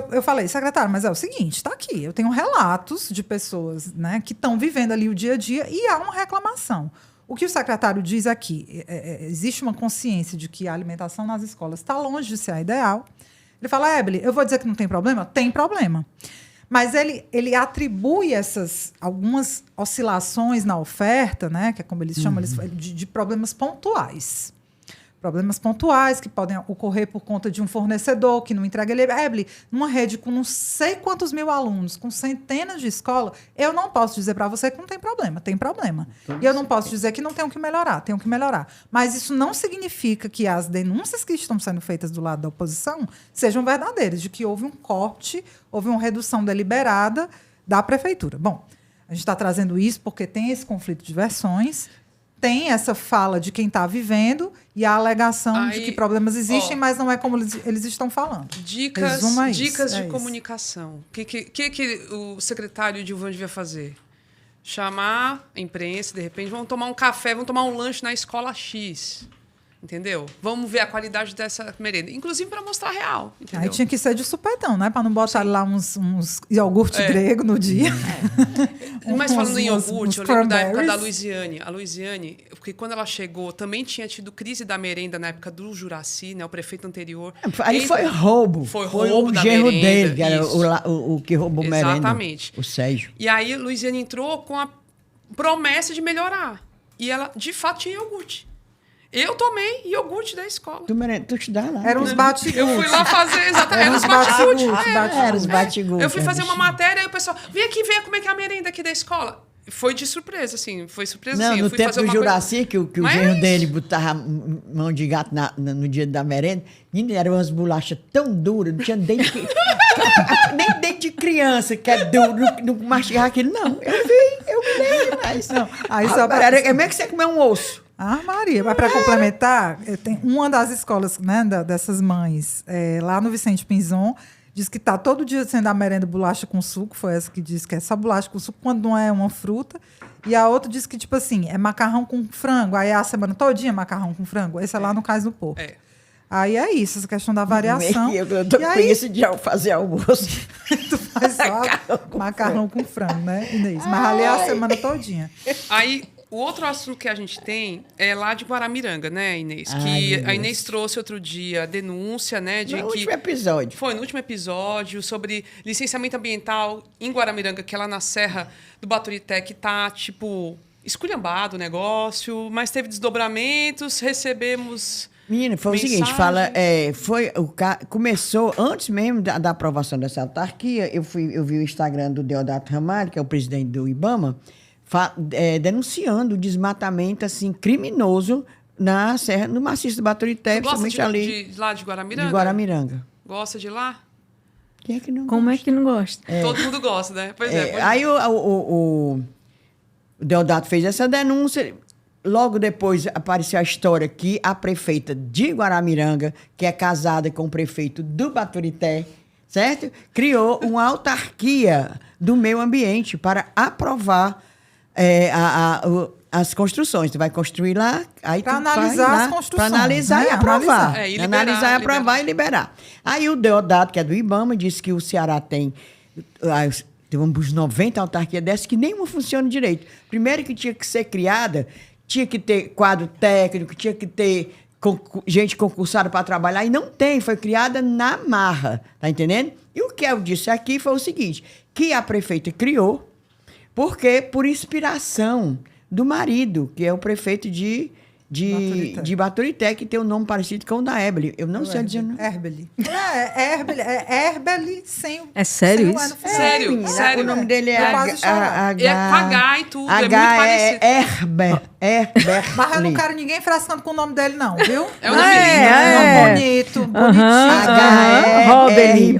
[SPEAKER 2] Eu falei, secretário, mas é o seguinte, está aqui, eu tenho relatos de pessoas, né, que estão vivendo ali o dia a dia e há uma reclamação. O que o secretário diz aqui, existe uma consciência de que a alimentação nas escolas está longe de ser a ideal. Ele fala, Ebele, eu vou dizer que não tem problema? Tem problema. Mas ele atribui algumas oscilações na oferta, né, que é como eles chamam, de problemas pontuais. Problemas pontuais que podem ocorrer por conta de um fornecedor que não entrega ele. Numa rede com não sei quantos mil alunos, com centenas de escolas, eu não posso dizer para você que não tem problema. Tem problema. E eu não posso dizer que não tem o que melhorar. Tem o que melhorar. Mas isso não significa que as denúncias que estão sendo feitas do lado da oposição sejam verdadeiras, de que houve um corte, houve uma redução deliberada da prefeitura. Bom, a gente está trazendo isso porque tem esse conflito de versões, tem essa fala de quem está vivendo e a alegação de que problemas existem, mas não é como eles estão falando.
[SPEAKER 1] Dicas de comunicação. O que o secretário Dilvan devia fazer? Chamar a imprensa, de repente, vamos tomar um café, vamos tomar um lanche na escola X. Entendeu? Vamos ver a qualidade dessa merenda. Inclusive para mostrar a real. Entendeu?
[SPEAKER 2] Aí tinha que ser de supetão, né? Para não botar lá uns iogurte grego no dia.
[SPEAKER 1] Mas falando em iogurte, eu lembro da época da Luiziane. A Luiziane, porque quando ela chegou, também tinha tido crise da merenda na época do Juraci, né? O prefeito anterior.
[SPEAKER 3] Aí foi roubo.
[SPEAKER 1] Foi roubo
[SPEAKER 3] o
[SPEAKER 1] da
[SPEAKER 3] genro
[SPEAKER 1] merenda.
[SPEAKER 3] Dele, que era o que roubou merenda.
[SPEAKER 1] Exatamente.
[SPEAKER 3] O Sérgio.
[SPEAKER 1] E aí a Luiziane entrou com a promessa de melhorar. E ela, de fato, tinha iogurte. Eu tomei iogurte da escola.
[SPEAKER 3] Tu te dá lá.
[SPEAKER 2] Eram os bate-guts.
[SPEAKER 1] Eu fui lá fazer, exatamente.
[SPEAKER 2] Eram os bate-guts.
[SPEAKER 3] Era os bate-guts.
[SPEAKER 1] Eu fui fazer uma matéria e o pessoal, vem aqui ver como é que é a merenda aqui da escola. Foi de surpresa, assim. Foi surpresa,
[SPEAKER 3] não,
[SPEAKER 1] assim.
[SPEAKER 3] no tempo do Juraci, que o genro dele botava mão de gato no dia da merenda, eram umas bolachas tão duras, não tinha dente nem dente de criança, que é duro, não mastigar aquilo, não. Eu me lembro demais. Não, aí só é meio que você comer um osso.
[SPEAKER 2] Maria, mas para complementar, tem uma das escolas, né, dessas mães, lá no Vicente Pinzon, diz que está todo dia sendo a merenda bolacha com suco, foi essa que diz que é só bolacha com suco quando não é uma fruta, e a outra diz que, tipo assim, é macarrão com frango, aí a semana todinha macarrão com frango, esse é lá no Cais do Porto. Aí é isso, essa questão da variação.
[SPEAKER 3] Eu tô com isso de fazer almoço.
[SPEAKER 2] Tu faz só macarrão com frango, né, Inês? Mas ali é a semana todinha.
[SPEAKER 1] Aí... O outro assunto que a gente tem é lá de Guaramiranga, né, Inês? Que a Inês trouxe outro dia a denúncia, né?
[SPEAKER 3] No último episódio.
[SPEAKER 1] Foi no último episódio, sobre licenciamento ambiental em Guaramiranga, que é lá na Serra do Baturité, que tá, tipo, esculhambado o negócio, mas teve desdobramentos, recebemos...
[SPEAKER 3] Menina, foi
[SPEAKER 1] mensagem.
[SPEAKER 3] o seguinte, começou, antes mesmo da aprovação dessa autarquia, eu vi o Instagram do Deodato Ramalho, que é o presidente do IBAMA, denunciando o desmatamento assim, criminoso na Serra, no maciço do Baturité, principalmente ali.
[SPEAKER 1] De lá de Guaramiranga?
[SPEAKER 3] De Guaramiranga.
[SPEAKER 1] Gosta de lá?
[SPEAKER 3] Quem é que não
[SPEAKER 4] Como
[SPEAKER 3] gosta?
[SPEAKER 4] É que não gosta?
[SPEAKER 1] Todo mundo gosta, né? Pois é.
[SPEAKER 3] Aí o Deodato fez essa denúncia. Logo depois apareceu a história que a prefeita de Guaramiranga, que é casada com o prefeito do Baturité, certo? Criou uma autarquia do meio ambiente para aprovar as construções. Tu vai construir lá, aí
[SPEAKER 2] para
[SPEAKER 3] tu
[SPEAKER 2] analisar
[SPEAKER 3] vai lá,
[SPEAKER 2] as construções.
[SPEAKER 3] Para analisar e aprovar.
[SPEAKER 1] Analisar,
[SPEAKER 3] aprovar e liberar. Aí o Deodato, que é do IBAMA, disse que o Ceará tem uns 90 autarquias dessas que nenhuma funciona direito. Primeiro que tinha que ser criada, tinha que ter quadro técnico, tinha que ter gente concursada para trabalhar, e não tem, foi criada na marra, tá entendendo? E o que eu disse aqui foi o seguinte, que a prefeita criou, porque por inspiração do marido, que é o prefeito de Baturité, que tem um nome parecido com o da Erbeli. Eu não sei dizer.
[SPEAKER 2] Erbeli. É Erbeli sem o...
[SPEAKER 4] É sério
[SPEAKER 2] sem
[SPEAKER 4] isso?
[SPEAKER 1] Sério.
[SPEAKER 3] O nome dele é
[SPEAKER 1] É com H e tudo, é muito parecido.
[SPEAKER 3] Herbert.
[SPEAKER 2] Mas eu não quero ninguém frescando com o nome dele, não, viu?
[SPEAKER 1] É o nome
[SPEAKER 2] bonito, bonitinho.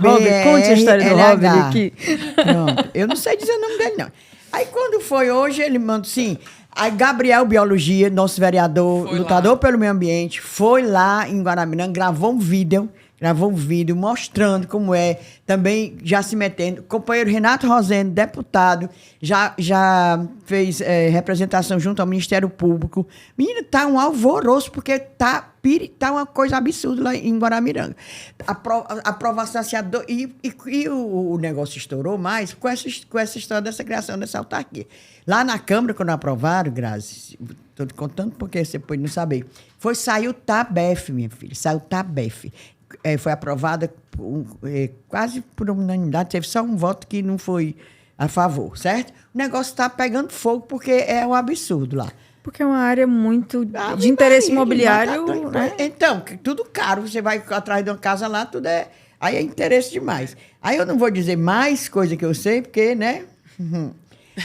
[SPEAKER 4] Robert, conte a história do Robert aqui.
[SPEAKER 3] Pronto. Eu não sei dizer o nome dele, não. Aí, quando foi hoje, ele mandou assim... Aí, Gabriel Biologia, nosso vereador, lutador pelo meio ambiente, foi lá em Guaramiranga, gravou um vídeo mostrando como é, também já se metendo. O companheiro Renato Rosendo, deputado, já fez representação junto ao Ministério Público. Menina, tá um alvoroço, porque tá uma coisa absurda lá em Guaramiranga. A aprovação e o negócio estourou mais com essa história dessa criação dessa autarquia. Lá na Câmara, quando aprovaram, Grazi, estou te contando porque você pode não saber, saiu o TABEF, minha filha, saiu o TABEF. foi aprovada quase por unanimidade, teve só um voto que não foi a favor, certo? O negócio está pegando fogo porque é um absurdo lá.
[SPEAKER 4] Porque é uma área muito de interesse imobiliário, né?
[SPEAKER 3] Então, tudo caro. Você vai atrás de uma casa lá, tudo é... Aí é interesse demais. Aí eu não vou dizer mais coisa que eu sei, porque, né?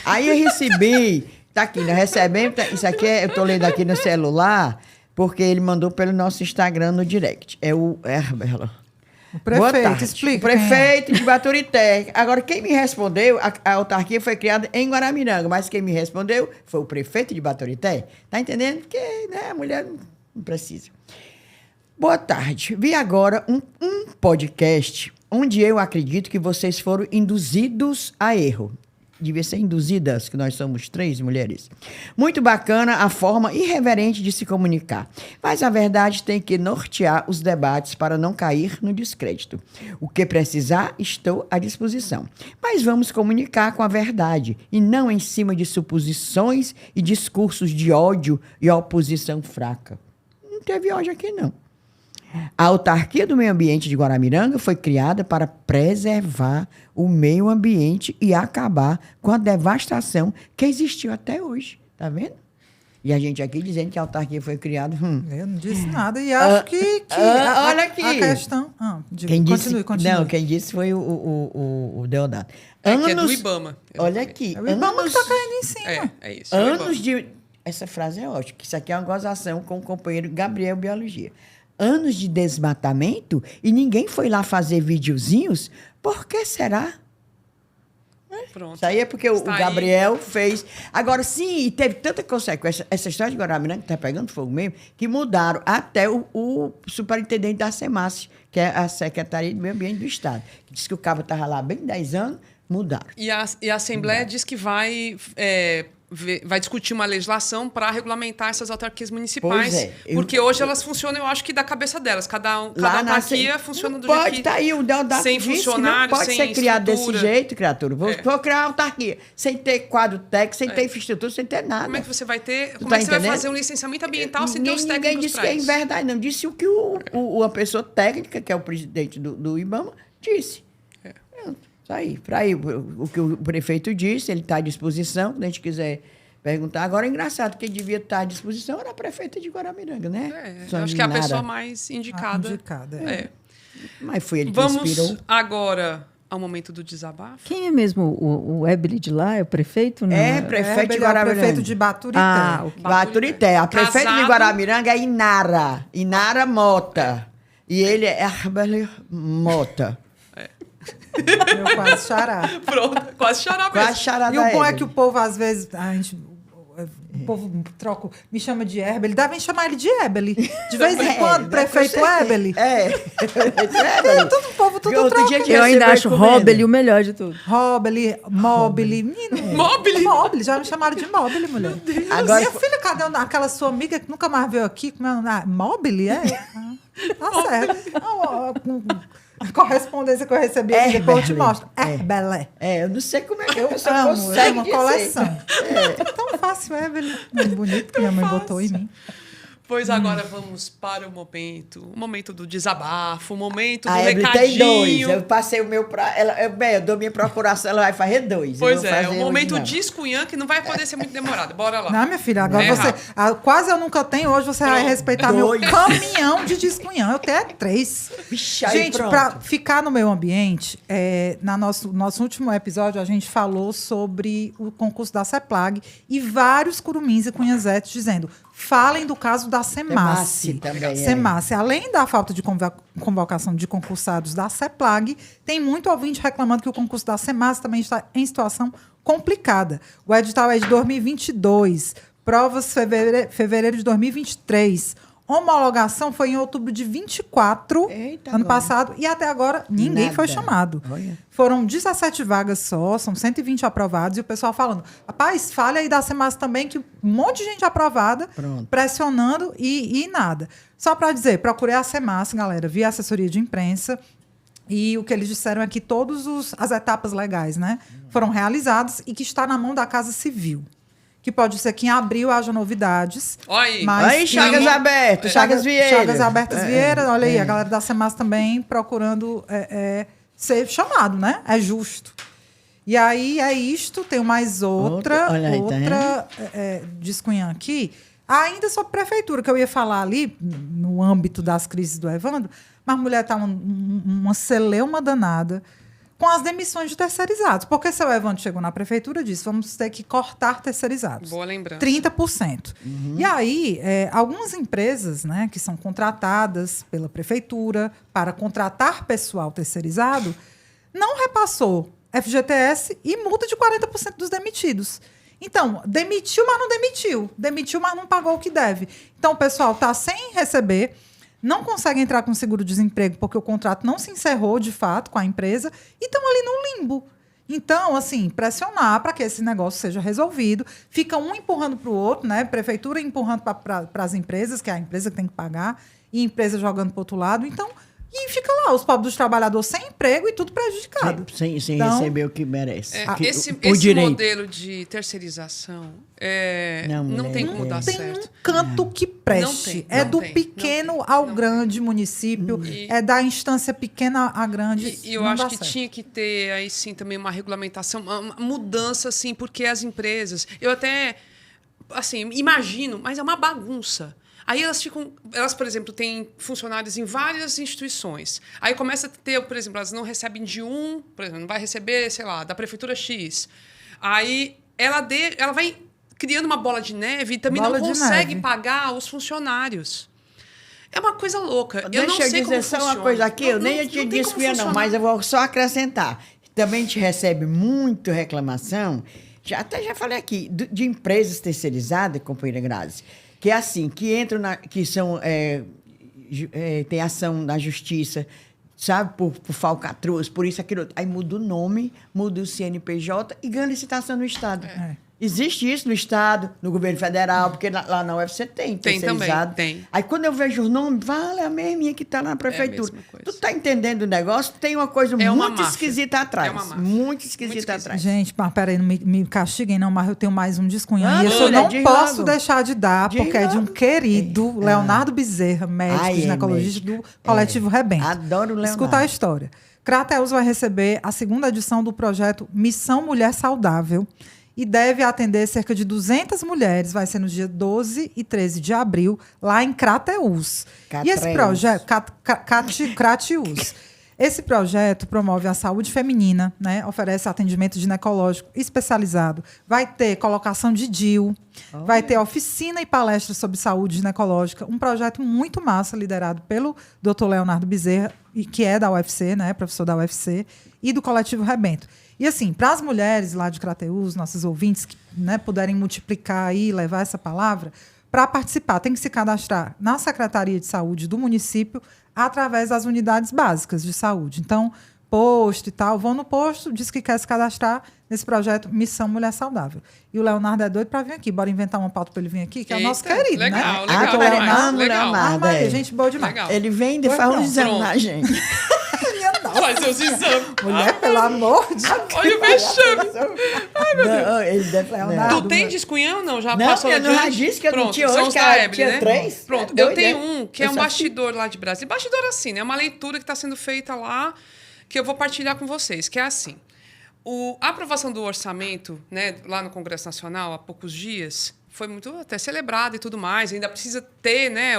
[SPEAKER 3] Aí eu recebi... Tá aqui, nós recebemos... Isso aqui eu tô lendo aqui no celular, porque ele mandou pelo nosso Instagram no direct. É o Herbert.
[SPEAKER 2] O prefeito, explica.
[SPEAKER 3] O prefeito de Baturité. Agora, quem me respondeu, a autarquia foi criada em Guaramiranga, mas quem me respondeu foi o prefeito de Baturité. Tá entendendo? Porque, né, a mulher não precisa. Boa tarde. Vi agora um podcast onde eu acredito que vocês foram induzidos a erro. Devia ser induzidas, que nós somos 3 mulheres. Muito bacana a forma irreverente de se comunicar. Mas a verdade tem que nortear os debates para não cair no descrédito. O que precisar, estou à disposição. Mas vamos comunicar com a verdade e não em cima de suposições e discursos de ódio e oposição fraca. Não teve ódio aqui, não. A autarquia do meio ambiente de Guaramiranga foi criada para preservar o meio ambiente e acabar com a devastação que existiu até hoje. Tá vendo? E a gente aqui dizendo que a autarquia foi criada...
[SPEAKER 2] Eu não disse nada e acho que
[SPEAKER 3] olha aqui.
[SPEAKER 2] A questão... Continue.
[SPEAKER 3] Não, quem disse foi o Deodato.
[SPEAKER 1] Que é do Ibama.
[SPEAKER 3] Olha aqui.
[SPEAKER 2] É o Ibama que está caindo em cima.
[SPEAKER 1] É isso.
[SPEAKER 3] Anos de... Essa frase é ótima, que isso aqui é uma gozação com o companheiro Gabriel Biologia. Anos de desmatamento e ninguém foi lá fazer videozinhos. Por que será?
[SPEAKER 1] Pronto.
[SPEAKER 3] Isso aí é porque o Gabriel fez. Agora, sim, e teve tanta consequência. Essa história de Guaramiranga, que está pegando fogo mesmo, que mudaram até o superintendente da SEMAS, que é a Secretaria do Meio Ambiente do Estado, que disse que o cabo estava lá bem 10 anos, mudaram.
[SPEAKER 1] E a Assembleia diz que vai discutir uma legislação para regulamentar essas autarquias municipais. Porque hoje elas funcionam, eu acho que da cabeça delas. Cada autarquia funciona do jeito que...
[SPEAKER 3] Pode, tá aí, o Deodato
[SPEAKER 1] sem funcionário,
[SPEAKER 3] não pode
[SPEAKER 1] sem
[SPEAKER 3] ser criado
[SPEAKER 1] estrutura.
[SPEAKER 3] desse jeito, criatura. Vou criar uma autarquia sem ter quadro técnico, sem ter infraestrutura, sem ter nada.
[SPEAKER 1] Como é que você vai ter... Como
[SPEAKER 3] tá
[SPEAKER 1] é que você vai
[SPEAKER 3] entendendo?
[SPEAKER 1] fazer um licenciamento ambiental sem ter os técnicos
[SPEAKER 3] Ninguém disse que é em verdade, não. Disse o que a pessoa técnica, que é o presidente do Ibama, disse. Isso aí. Para aí, o que o prefeito disse, ele está à disposição, quando a gente quiser perguntar. Agora, é engraçado, quem devia estar à disposição era a prefeita de Guaramiranga, né?
[SPEAKER 1] Eu acho que é a pessoa mais indicada.
[SPEAKER 3] Mas foi ele que inspirou.
[SPEAKER 1] Vamos agora ao momento do desabafo.
[SPEAKER 4] Quem é mesmo o Ebele de lá? É o prefeito? Não?
[SPEAKER 3] É, prefeito de Guaramiranga.
[SPEAKER 2] É o prefeito de Baturité.
[SPEAKER 3] Baturité. A prefeita de Guaramiranga é Inara Mota. E ele é Herbert Mota.
[SPEAKER 2] Eu quase chorar.
[SPEAKER 1] Pronto, quase chorar mesmo.
[SPEAKER 3] Quase chorar.
[SPEAKER 2] E o bom é que o povo, às vezes, o povo troca, me chama de Herbeli. Devem chamar ele de Ebele. De vez em quando, prefeito Ebele. O povo tudo troca.
[SPEAKER 4] Eu ainda acho Robeli o melhor de tudo.
[SPEAKER 2] Robeli, Mobile. Mobile, já me chamaram de Mobile, mulher.
[SPEAKER 3] Agora,
[SPEAKER 2] minha filha, cadê aquela sua amiga que nunca mais veio aqui? Mobile, é? Tá certo. A correspondência que eu recebi depois eu te mostro. Belé.
[SPEAKER 3] Eu não sei como é que
[SPEAKER 2] eu amo, é uma coleção.
[SPEAKER 3] É
[SPEAKER 2] tão fácil, Muito bonito que minha mãe botou em mim.
[SPEAKER 1] Pois agora vamos para o momento do desabafo, o momento do
[SPEAKER 3] recadinho.
[SPEAKER 1] Tem
[SPEAKER 3] 2. Eu passei o meu eu dou minha procuração, ela vai fazer 2.
[SPEAKER 1] Pois é, o momento discunhã, que não vai poder ser muito demorado. Bora lá.
[SPEAKER 2] Não, minha filha, agora quase eu nunca tenho, hoje você vai respeitar meu caminhão de discunhã. Eu tenho 3.
[SPEAKER 3] Vixe,
[SPEAKER 2] gente, para ficar no meio ambiente, nosso último episódio a gente falou sobre o concurso da CEPLAG e vários curumins e cunhazetes dizendo: falem do caso da SEMAS. SEMAS, além da falta de convocação de concursados da CEPLAG, tem muito ouvinte reclamando que o concurso da SEMAS também está em situação complicada. O edital é de 2022, provas fevereiro de 2023. Homologação foi em outubro de 24, ano passado, e até agora ninguém foi chamado. Olha. Foram 17 vagas só, são 120 aprovados, e o pessoal falando: rapaz, fale aí da SEMAS também, que um monte de gente aprovada, pressionando e nada. Só para dizer, procurei a SEMAS, galera, vi a assessoria de imprensa, e o que eles disseram é que todas as etapas legais, né, foram realizadas e que está na mão da Casa Civil, que pode ser que em abril haja novidades.
[SPEAKER 1] Olha
[SPEAKER 3] aí, Chagas Aberto, Chagas Vieira.
[SPEAKER 2] Chagas Abertas Vieira, olha aí, a galera da Semas também procurando ser chamado, né? É justo. E aí é isto, tem mais outra diz Cunhã aqui, ainda sobre prefeitura, que eu ia falar ali, no âmbito das crises do Evandro, mas a mulher está uma celeuma danada com as demissões de terceirizados. Porque seu Evandro chegou na prefeitura e disse, vamos ter que cortar terceirizados.
[SPEAKER 1] Boa lembrança.
[SPEAKER 2] 30%. E aí, algumas empresas, né, que são contratadas pela prefeitura para contratar pessoal terceirizado, não repassou FGTS e multa de 40% dos demitidos. Então, demitiu, mas não demitiu. Demitiu, mas não pagou o que deve. Então, o pessoal está sem receber, não consegue entrar com seguro-desemprego porque o contrato não se encerrou, de fato, com a empresa e estão ali no limbo. Então, assim, pressionar para que esse negócio seja resolvido. Fica um empurrando para o outro, né? Prefeitura empurrando para as empresas, que é a empresa que tem que pagar, e a empresa jogando para o outro lado. Então, e fica lá, os pobres dos trabalhadores sem emprego e tudo prejudicado.
[SPEAKER 3] Sem
[SPEAKER 2] então,
[SPEAKER 3] receber o que merece.
[SPEAKER 1] Esse modelo de terceirização não tem como dar certo.
[SPEAKER 2] Não tem um canto que preste. Do pequeno ao grande município, da instância pequena à grande.
[SPEAKER 1] E eu acho que tinha que ter aí sim também uma regulamentação, uma mudança, assim, porque as empresas. Eu até assim, imagino, mas é uma bagunça. Aí elas, por exemplo, têm funcionários em várias instituições. Aí começa a ter, por exemplo, elas não recebem de por exemplo, não vai receber, sei lá, da prefeitura X. Aí ela vai criando uma bola de neve e também não consegue pagar os funcionários. É uma coisa louca.
[SPEAKER 3] Deixa eu dizer só uma coisa aqui, eu nem te disse, mas eu vou só acrescentar. Também a gente recebe muito reclamação, já falei aqui, de empresas terceirizadas, companheira Grazi, que é assim, que entram que são tem ação na justiça, sabe, por falcatruz, por isso, aquilo. Aí muda o nome, muda o CNPJ e ganha licitação no Estado. Existe isso no Estado, no governo federal, porque lá na UFC tem terceirizado.
[SPEAKER 1] Tem.
[SPEAKER 3] Aí quando eu vejo o nome, vale a mesma que está na prefeitura. Tu tá entendendo o negócio? Tem uma coisa muito esquisita atrás. Muito esquisita atrás.
[SPEAKER 2] Gente, mas peraí, não me castiguem não, mas eu tenho mais um descunhão. E isso eu não posso deixar de dar, porque é de um querido, Leonardo Bezerra, médico ginecologista do Coletivo Rebento.
[SPEAKER 3] Adoro o Leonardo.
[SPEAKER 2] Escuta a história. Crateus vai receber a segunda edição do projeto Missão Mulher Saudável, e deve atender cerca de 200 mulheres. Vai ser no dia 12 e 13 de abril, lá em Crateús. E esse projeto... Crateús. Esse projeto promove a saúde feminina, né? Oferece atendimento ginecológico especializado. Vai ter colocação de DIU, vai ter oficina e palestra sobre saúde ginecológica. Um projeto muito massa, liderado pelo Dr. Leonardo Bezerra, que é da UFC, né? Professor da UFC, e do Coletivo Rebento. E assim, para as mulheres lá de Crateús, nossos ouvintes que, né, puderem multiplicar e levar essa palavra, para participar, tem que se cadastrar na Secretaria de Saúde do município através das unidades básicas de saúde. Então, posto e tal, vão no posto, diz que quer se cadastrar nesse projeto Missão Mulher Saudável. E o Leonardo é doido para vir aqui. Bora inventar uma pauta para ele vir aqui, que é o nosso querido,
[SPEAKER 1] legal,
[SPEAKER 2] né?
[SPEAKER 1] Legal.
[SPEAKER 2] Gente boa demais.
[SPEAKER 1] Legal.
[SPEAKER 3] Ele vem e faz um exame na gente.
[SPEAKER 1] Faz seus exames.
[SPEAKER 2] Mulher, pelo amor de Deus.
[SPEAKER 1] Olha o vexame. Ai, meu Deus.
[SPEAKER 3] Ele deve
[SPEAKER 1] Tu tem descunhão, não? Já
[SPEAKER 3] não,
[SPEAKER 1] passou
[SPEAKER 3] eu não já disse que eu não tinha hoje, que tinha 3.
[SPEAKER 1] Pronto, eu tenho um que é um bastidor lá de Brasília. Bastidor assim, né? É uma leitura que está sendo feita lá, que eu vou partilhar com vocês, que é assim. A aprovação do orçamento, né, lá no Congresso Nacional, há poucos dias, foi muito até celebrado e tudo mais. Ainda precisa ter, né,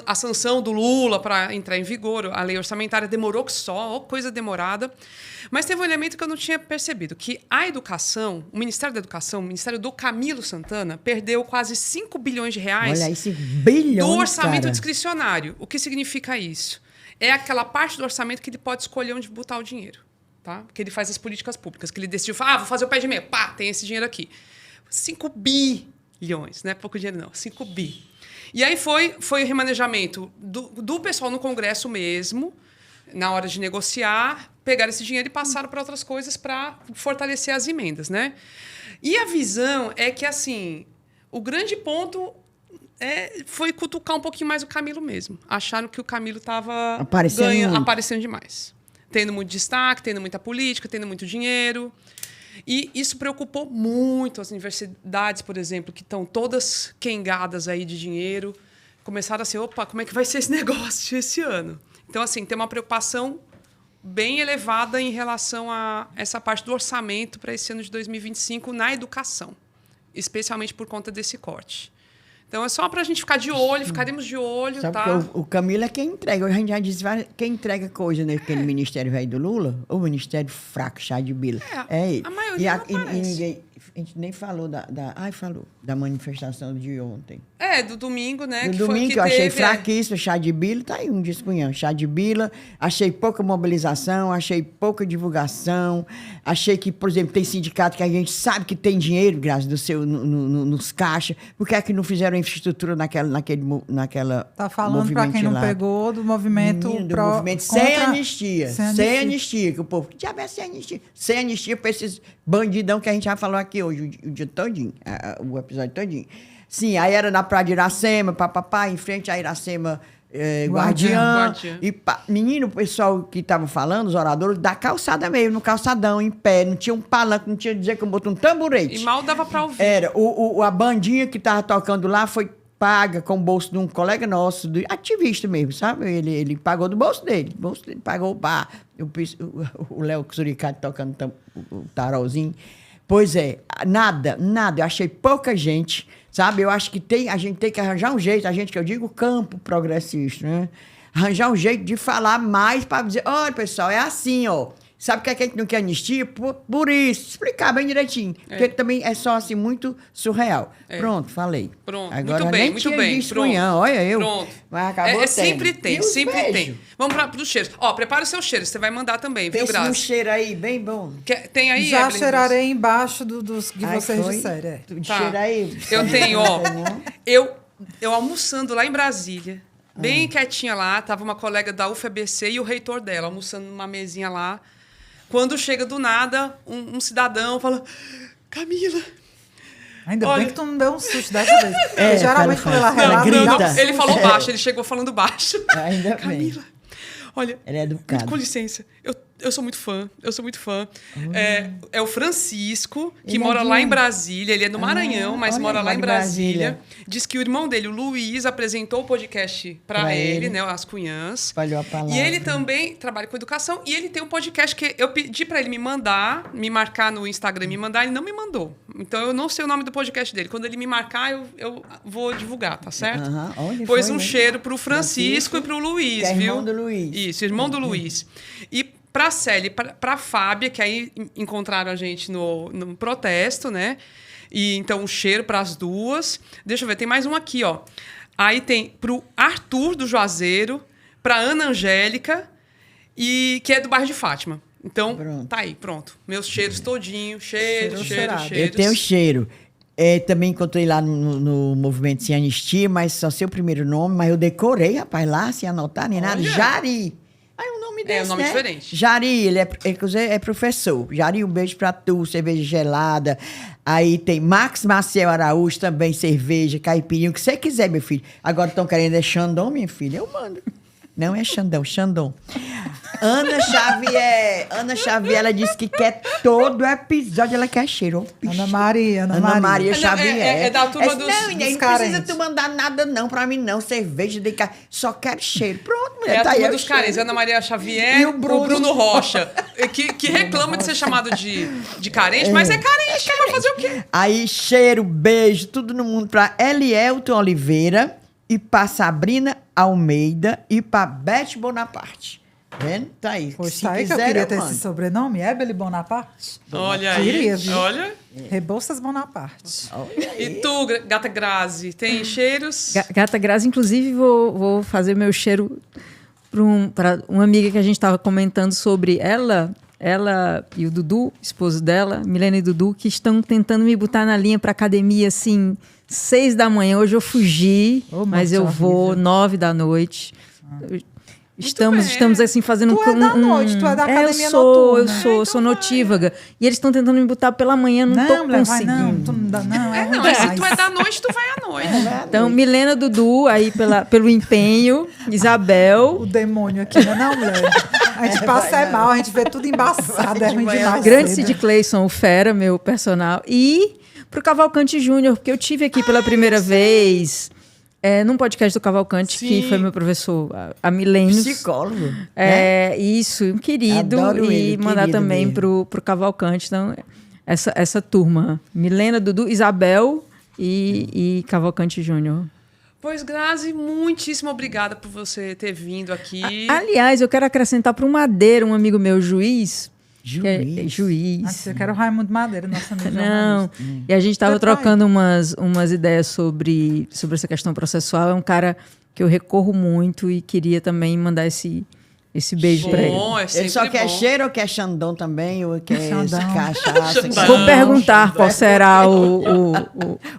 [SPEAKER 1] a sanção do Lula para entrar em vigor. A lei orçamentária demorou que só, coisa demorada. Mas teve um elemento que eu não tinha percebido, que a educação, o Ministério da Educação, o Ministério do Camilo Santana, perdeu quase 5 bilhões de reais.
[SPEAKER 3] Olha, 5 bilhões,
[SPEAKER 1] do orçamento
[SPEAKER 3] cara.
[SPEAKER 1] discricionário. O que significa isso? É aquela parte do orçamento que ele pode escolher onde botar o dinheiro. Tá? Que ele faz as políticas públicas, que ele decidiu, vou fazer o pé de meia, pá, tem esse dinheiro aqui. 5 bilhões, não é pouco dinheiro não, 5 bi. E aí foi o remanejamento do pessoal no Congresso mesmo, na hora de negociar, pegaram esse dinheiro e passaram para outras coisas para fortalecer as emendas, né? E a visão é que, assim, o grande ponto foi cutucar um pouquinho mais o Camilo mesmo. Acharam que o Camilo estava aparecendo demais. Tendo muito destaque, tendo muita política, tendo muito dinheiro. E isso preocupou muito as universidades, por exemplo, que estão todas quengadas aí de dinheiro. Começaram assim, opa, como é que vai ser esse negócio esse ano? Então, assim, tem uma preocupação bem elevada em relação a essa parte do orçamento para esse ano de 2025 na educação, especialmente por conta desse corte. Então, é só para a gente ficar de olho, ficaremos de olho,
[SPEAKER 3] Sabe
[SPEAKER 1] tá?
[SPEAKER 3] porque o Camilo é quem entrega. A gente já disse, quem entrega coisa naquele ministério velho do Lula, o ministério fraco, chá de bila. É ele.
[SPEAKER 1] A maioria não
[SPEAKER 3] e
[SPEAKER 1] aparece.
[SPEAKER 3] ninguém... A gente nem falou da manifestação de ontem.
[SPEAKER 1] Do domingo, né?
[SPEAKER 3] Do domingo, que eu achei fraquíssimo, chá de bila. Tá aí um discunhão, chá de bila. Achei pouca mobilização, achei pouca divulgação. Achei que, por exemplo, tem sindicato que a gente sabe que tem dinheiro, graças do seu, nos caixas. Por que é que não fizeram infraestrutura naquela
[SPEAKER 2] Tá falando, para quem não
[SPEAKER 3] lá?
[SPEAKER 2] Pegou, do movimento...
[SPEAKER 3] Menino, do movimento sem anistia. Sem anistia, que o povo... Que diabo é sem anistia? Sem anistia para esses bandidão que a gente já falou aqui hoje, o dia todinho, o episódio todinho. Sim, aí era na Praia de Iracema, papapá, em frente a Iracema Guardiã. E, menino, o pessoal que estava falando, os oradores, da calçada mesmo, no calçadão, em pé, não tinha um palanque, não tinha dizer que eu botou um tamborete.
[SPEAKER 1] E mal dava para ouvir.
[SPEAKER 3] Era, a bandinha que estava tocando lá foi paga com o bolso de um colega nosso, ativista mesmo, sabe? Ele pagou do bolso dele. Pagou o bar. O Léo Suricato tocando o tarolzinho. Pois é, nada. Eu achei pouca gente, sabe? Eu acho que a gente tem que arranjar um jeito, que eu digo campo progressista, né? Arranjar um jeito de falar mais para dizer, olha, pessoal, é assim, ó. Sabe que a gente não quer anistia? Por isso. Explicar bem direitinho. Porque também é só assim, muito surreal. Pronto, falei.
[SPEAKER 1] Pronto,
[SPEAKER 3] agora,
[SPEAKER 1] muito bem,
[SPEAKER 3] nem
[SPEAKER 1] muito
[SPEAKER 3] tinha
[SPEAKER 1] bem.
[SPEAKER 3] Discunhão, olha eu.
[SPEAKER 1] Pronto.
[SPEAKER 3] Mas acabou
[SPEAKER 1] sempre
[SPEAKER 3] tendo.
[SPEAKER 1] tem, sempre tem. Vamos para os cheiros. Ó, prepara o seu cheiro, você vai mandar também, viu, Grazi?
[SPEAKER 3] Tem um cheiro aí, bem bom.
[SPEAKER 1] Tem aí,
[SPEAKER 2] Já
[SPEAKER 1] Evelyn?
[SPEAKER 2] cheirarei embaixo dos que vocês disseram.
[SPEAKER 3] Cheiro aí.
[SPEAKER 1] Eu tenho, ó. Eu almoçando lá em Brasília, bem quietinha lá, tava uma colega da UFABC e o reitor dela, almoçando numa mesinha lá. Quando chega do nada, um cidadão fala, Camila...
[SPEAKER 2] Ainda bem que tu não deu um susto dessa vez. Geralmente quando ela relata...
[SPEAKER 3] grita.
[SPEAKER 1] Ele falou baixo, ele chegou falando baixo.
[SPEAKER 3] Ainda bem.
[SPEAKER 1] Camila, olha...
[SPEAKER 3] Ele é educado.
[SPEAKER 1] Com licença, eu sou muito fã, É o Francisco, que
[SPEAKER 3] Ele
[SPEAKER 1] mora
[SPEAKER 3] é
[SPEAKER 1] lá
[SPEAKER 3] de
[SPEAKER 1] em Brasília. Ele é do Maranhão, mas
[SPEAKER 3] olha,
[SPEAKER 1] mora lá em
[SPEAKER 3] Brasília.
[SPEAKER 1] Brasília. Diz que o irmão dele, o Luiz, apresentou o podcast para ele, né? As Cunhãs.
[SPEAKER 3] Espalhou a palavra.
[SPEAKER 1] E ele também trabalha com educação. E ele tem um podcast que eu pedi para ele me marcar no Instagram e me mandar. Ele não me mandou. Então, eu não sei o nome do podcast dele. Quando ele me marcar, eu vou divulgar, tá certo? Pois um cheiro pro Francisco e pro Luiz,
[SPEAKER 3] que é
[SPEAKER 1] viu?
[SPEAKER 3] Irmão do Luiz.
[SPEAKER 1] Isso, irmão do Luiz. E para a Célia, para a Fábia, que aí encontraram a gente no protesto, né? E então um cheiro para as duas. Deixa eu ver, tem mais um aqui, ó. Aí tem pro Arthur do Juazeiro, para Ana Angélica e que é do bairro de Fátima. Então, tá aí, pronto. Meus cheiros todinho, cheiros.
[SPEAKER 3] Eu tenho cheiro. Também encontrei lá no Movimento Sem Anistia, mas só sei o primeiro nome, mas eu decorei, rapaz, lá, sem anotar nem nada. Jari. Aí o nome desse,
[SPEAKER 1] um nome
[SPEAKER 3] né?
[SPEAKER 1] diferente.
[SPEAKER 3] Jari, ele é professor. Jari, um beijo pra tu, cerveja gelada. Aí tem Max Maciel Araújo, também cerveja, caipirinha, o que você quiser, meu filho. Agora estão querendo é Xandão, minha filha, eu mando. Não é Xandão, Xandão. Ana Xavier, ela disse que quer todo episódio, ela quer cheiro.
[SPEAKER 2] Ana Maria
[SPEAKER 3] Xavier.
[SPEAKER 1] É da turma dos
[SPEAKER 3] não precisa tu mandar nada não pra mim não, cerveja de cá, só quero cheiro. Pronto, mulher,
[SPEAKER 1] É a
[SPEAKER 3] tá aí.
[SPEAKER 1] turma dos carentes, Ana Maria Xavier
[SPEAKER 3] E o Bruno
[SPEAKER 1] Rocha, que reclama de ser chamado de carente, mas é carente, vai fazer o quê?
[SPEAKER 3] Aí, cheiro, beijo, tudo no mundo pra Elielton Oliveira e pra Sabrina Almeida e pra Beth Bonaparte. Vendo? Tá aí.
[SPEAKER 2] Pois
[SPEAKER 3] se
[SPEAKER 2] tá aí que
[SPEAKER 3] quiser,
[SPEAKER 2] eu queria
[SPEAKER 3] eu
[SPEAKER 2] ter
[SPEAKER 3] mando.
[SPEAKER 2] esse sobrenome, Ebele Bonaparte.
[SPEAKER 1] Olha aí,
[SPEAKER 2] Queria, viu?
[SPEAKER 1] olha.
[SPEAKER 2] Rebouças Bonaparte.
[SPEAKER 3] Olha aí.
[SPEAKER 1] E tu, Gata Grazi, tem cheiros?
[SPEAKER 4] Gata Grazi, inclusive, vou fazer meu cheiro para uma amiga que a gente estava comentando sobre ela e o Dudu, esposo dela, Milena e Dudu, que estão tentando me botar na linha para academia, assim, 6 da manhã. Hoje eu fugi, mas eu vou 9 da noite. Estamos assim fazendo
[SPEAKER 2] Tu é da noite, tu é da academia noturna.
[SPEAKER 4] Eu sou notívaga. E eles estão tentando me botar pela manhã, não tô conseguindo.
[SPEAKER 2] Tu não dá, não. É ruim
[SPEAKER 1] Se tu
[SPEAKER 2] demais.
[SPEAKER 1] é da noite, tu vai à noite.
[SPEAKER 4] Então, Milena, Dudu, aí pelo empenho, Isabel.
[SPEAKER 2] O demônio aqui, não é não, mulher? A gente passa mal, a gente vê tudo embaçado, é ruim demais.
[SPEAKER 4] Grande Cid Cleison, o Fera, meu personal. E pro Cavalcante Júnior, porque eu tive aqui pela primeira vez... num podcast do Cavalcante, que foi meu professor há milênios.
[SPEAKER 3] Psicólogo.
[SPEAKER 4] Isso, um querido.
[SPEAKER 3] Adoro
[SPEAKER 4] e
[SPEAKER 3] ele,
[SPEAKER 4] mandar
[SPEAKER 3] querido
[SPEAKER 4] também
[SPEAKER 3] mesmo.
[SPEAKER 4] pro Cavalcante. Então, essa turma. Milena, Dudu, Isabel e Cavalcante Júnior.
[SPEAKER 1] Pois, Grazi, muitíssimo obrigada por você ter vindo aqui.
[SPEAKER 4] Aliás, eu quero acrescentar para o Madeira, um amigo meu, juiz.
[SPEAKER 3] Juiz.
[SPEAKER 2] Nossa, eu quero o Raimundo Madeira, nosso amigo
[SPEAKER 4] Não. E a gente estava trocando umas ideias sobre essa questão processual. É um cara que eu recorro muito e queria também mandar esse beijo para ele.
[SPEAKER 3] Ele só quer cheiro ou quer Xandão também? Ou quer cachaça?
[SPEAKER 4] Vou perguntar qual será o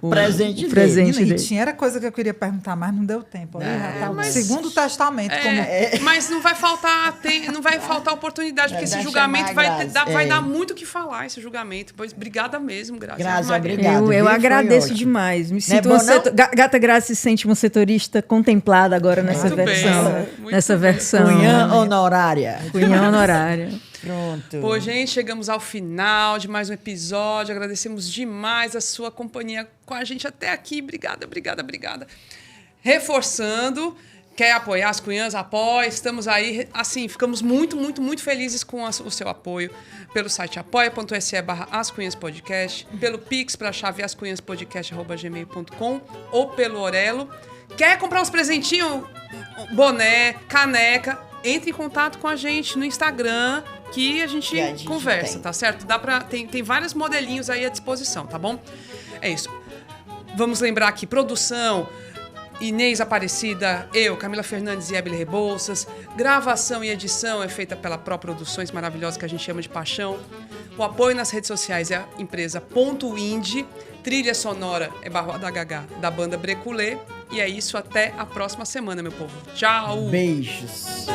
[SPEAKER 3] presente
[SPEAKER 4] dele.
[SPEAKER 2] Tinha era coisa que eu queria perguntar, mas não deu tempo. O segundo testamento.
[SPEAKER 1] Mas não vai faltar oportunidade, porque esse julgamento vai dar muito o que falar, esse julgamento. Pois, obrigada mesmo, Grazi.
[SPEAKER 3] Grazi, obrigado.
[SPEAKER 4] Eu agradeço demais. Me sinto Gata Grazi se sente uma setorista contemplada agora nessa versão.
[SPEAKER 3] Cunhã honorária.
[SPEAKER 4] Cunhã honorária.
[SPEAKER 3] Pronto.
[SPEAKER 1] Pô, gente, chegamos ao final de mais um episódio. Agradecemos demais a sua companhia com a gente até aqui. Obrigada, obrigada, obrigada. Reforçando, quer apoiar as Cunhãs? Apoia. Estamos aí, assim, ficamos muito, muito, muito felizes com o seu apoio pelo site apoia.se/ascunhaspodcast, pelo Pix para a chave ascunhaspodcast@gmail.com ou pelo Orelo. Quer comprar uns presentinhos? Boné, caneca? Entre em contato com a gente no Instagram, que a gente conversa, tá certo? Tem vários modelinhos aí à disposição, tá bom? É isso. Vamos lembrar aqui, produção, Inês Aparecida, eu, Camila Fernandes e Ebele Rebouças. Gravação e edição é feita pela Pro Produções maravilhosa, que a gente chama de paixão. O apoio nas redes sociais é a empresa .indie. Trilha sonora é Barro da Gagá, da banda Breculê. E é isso, até a próxima semana, meu povo. Tchau!
[SPEAKER 3] Beijos!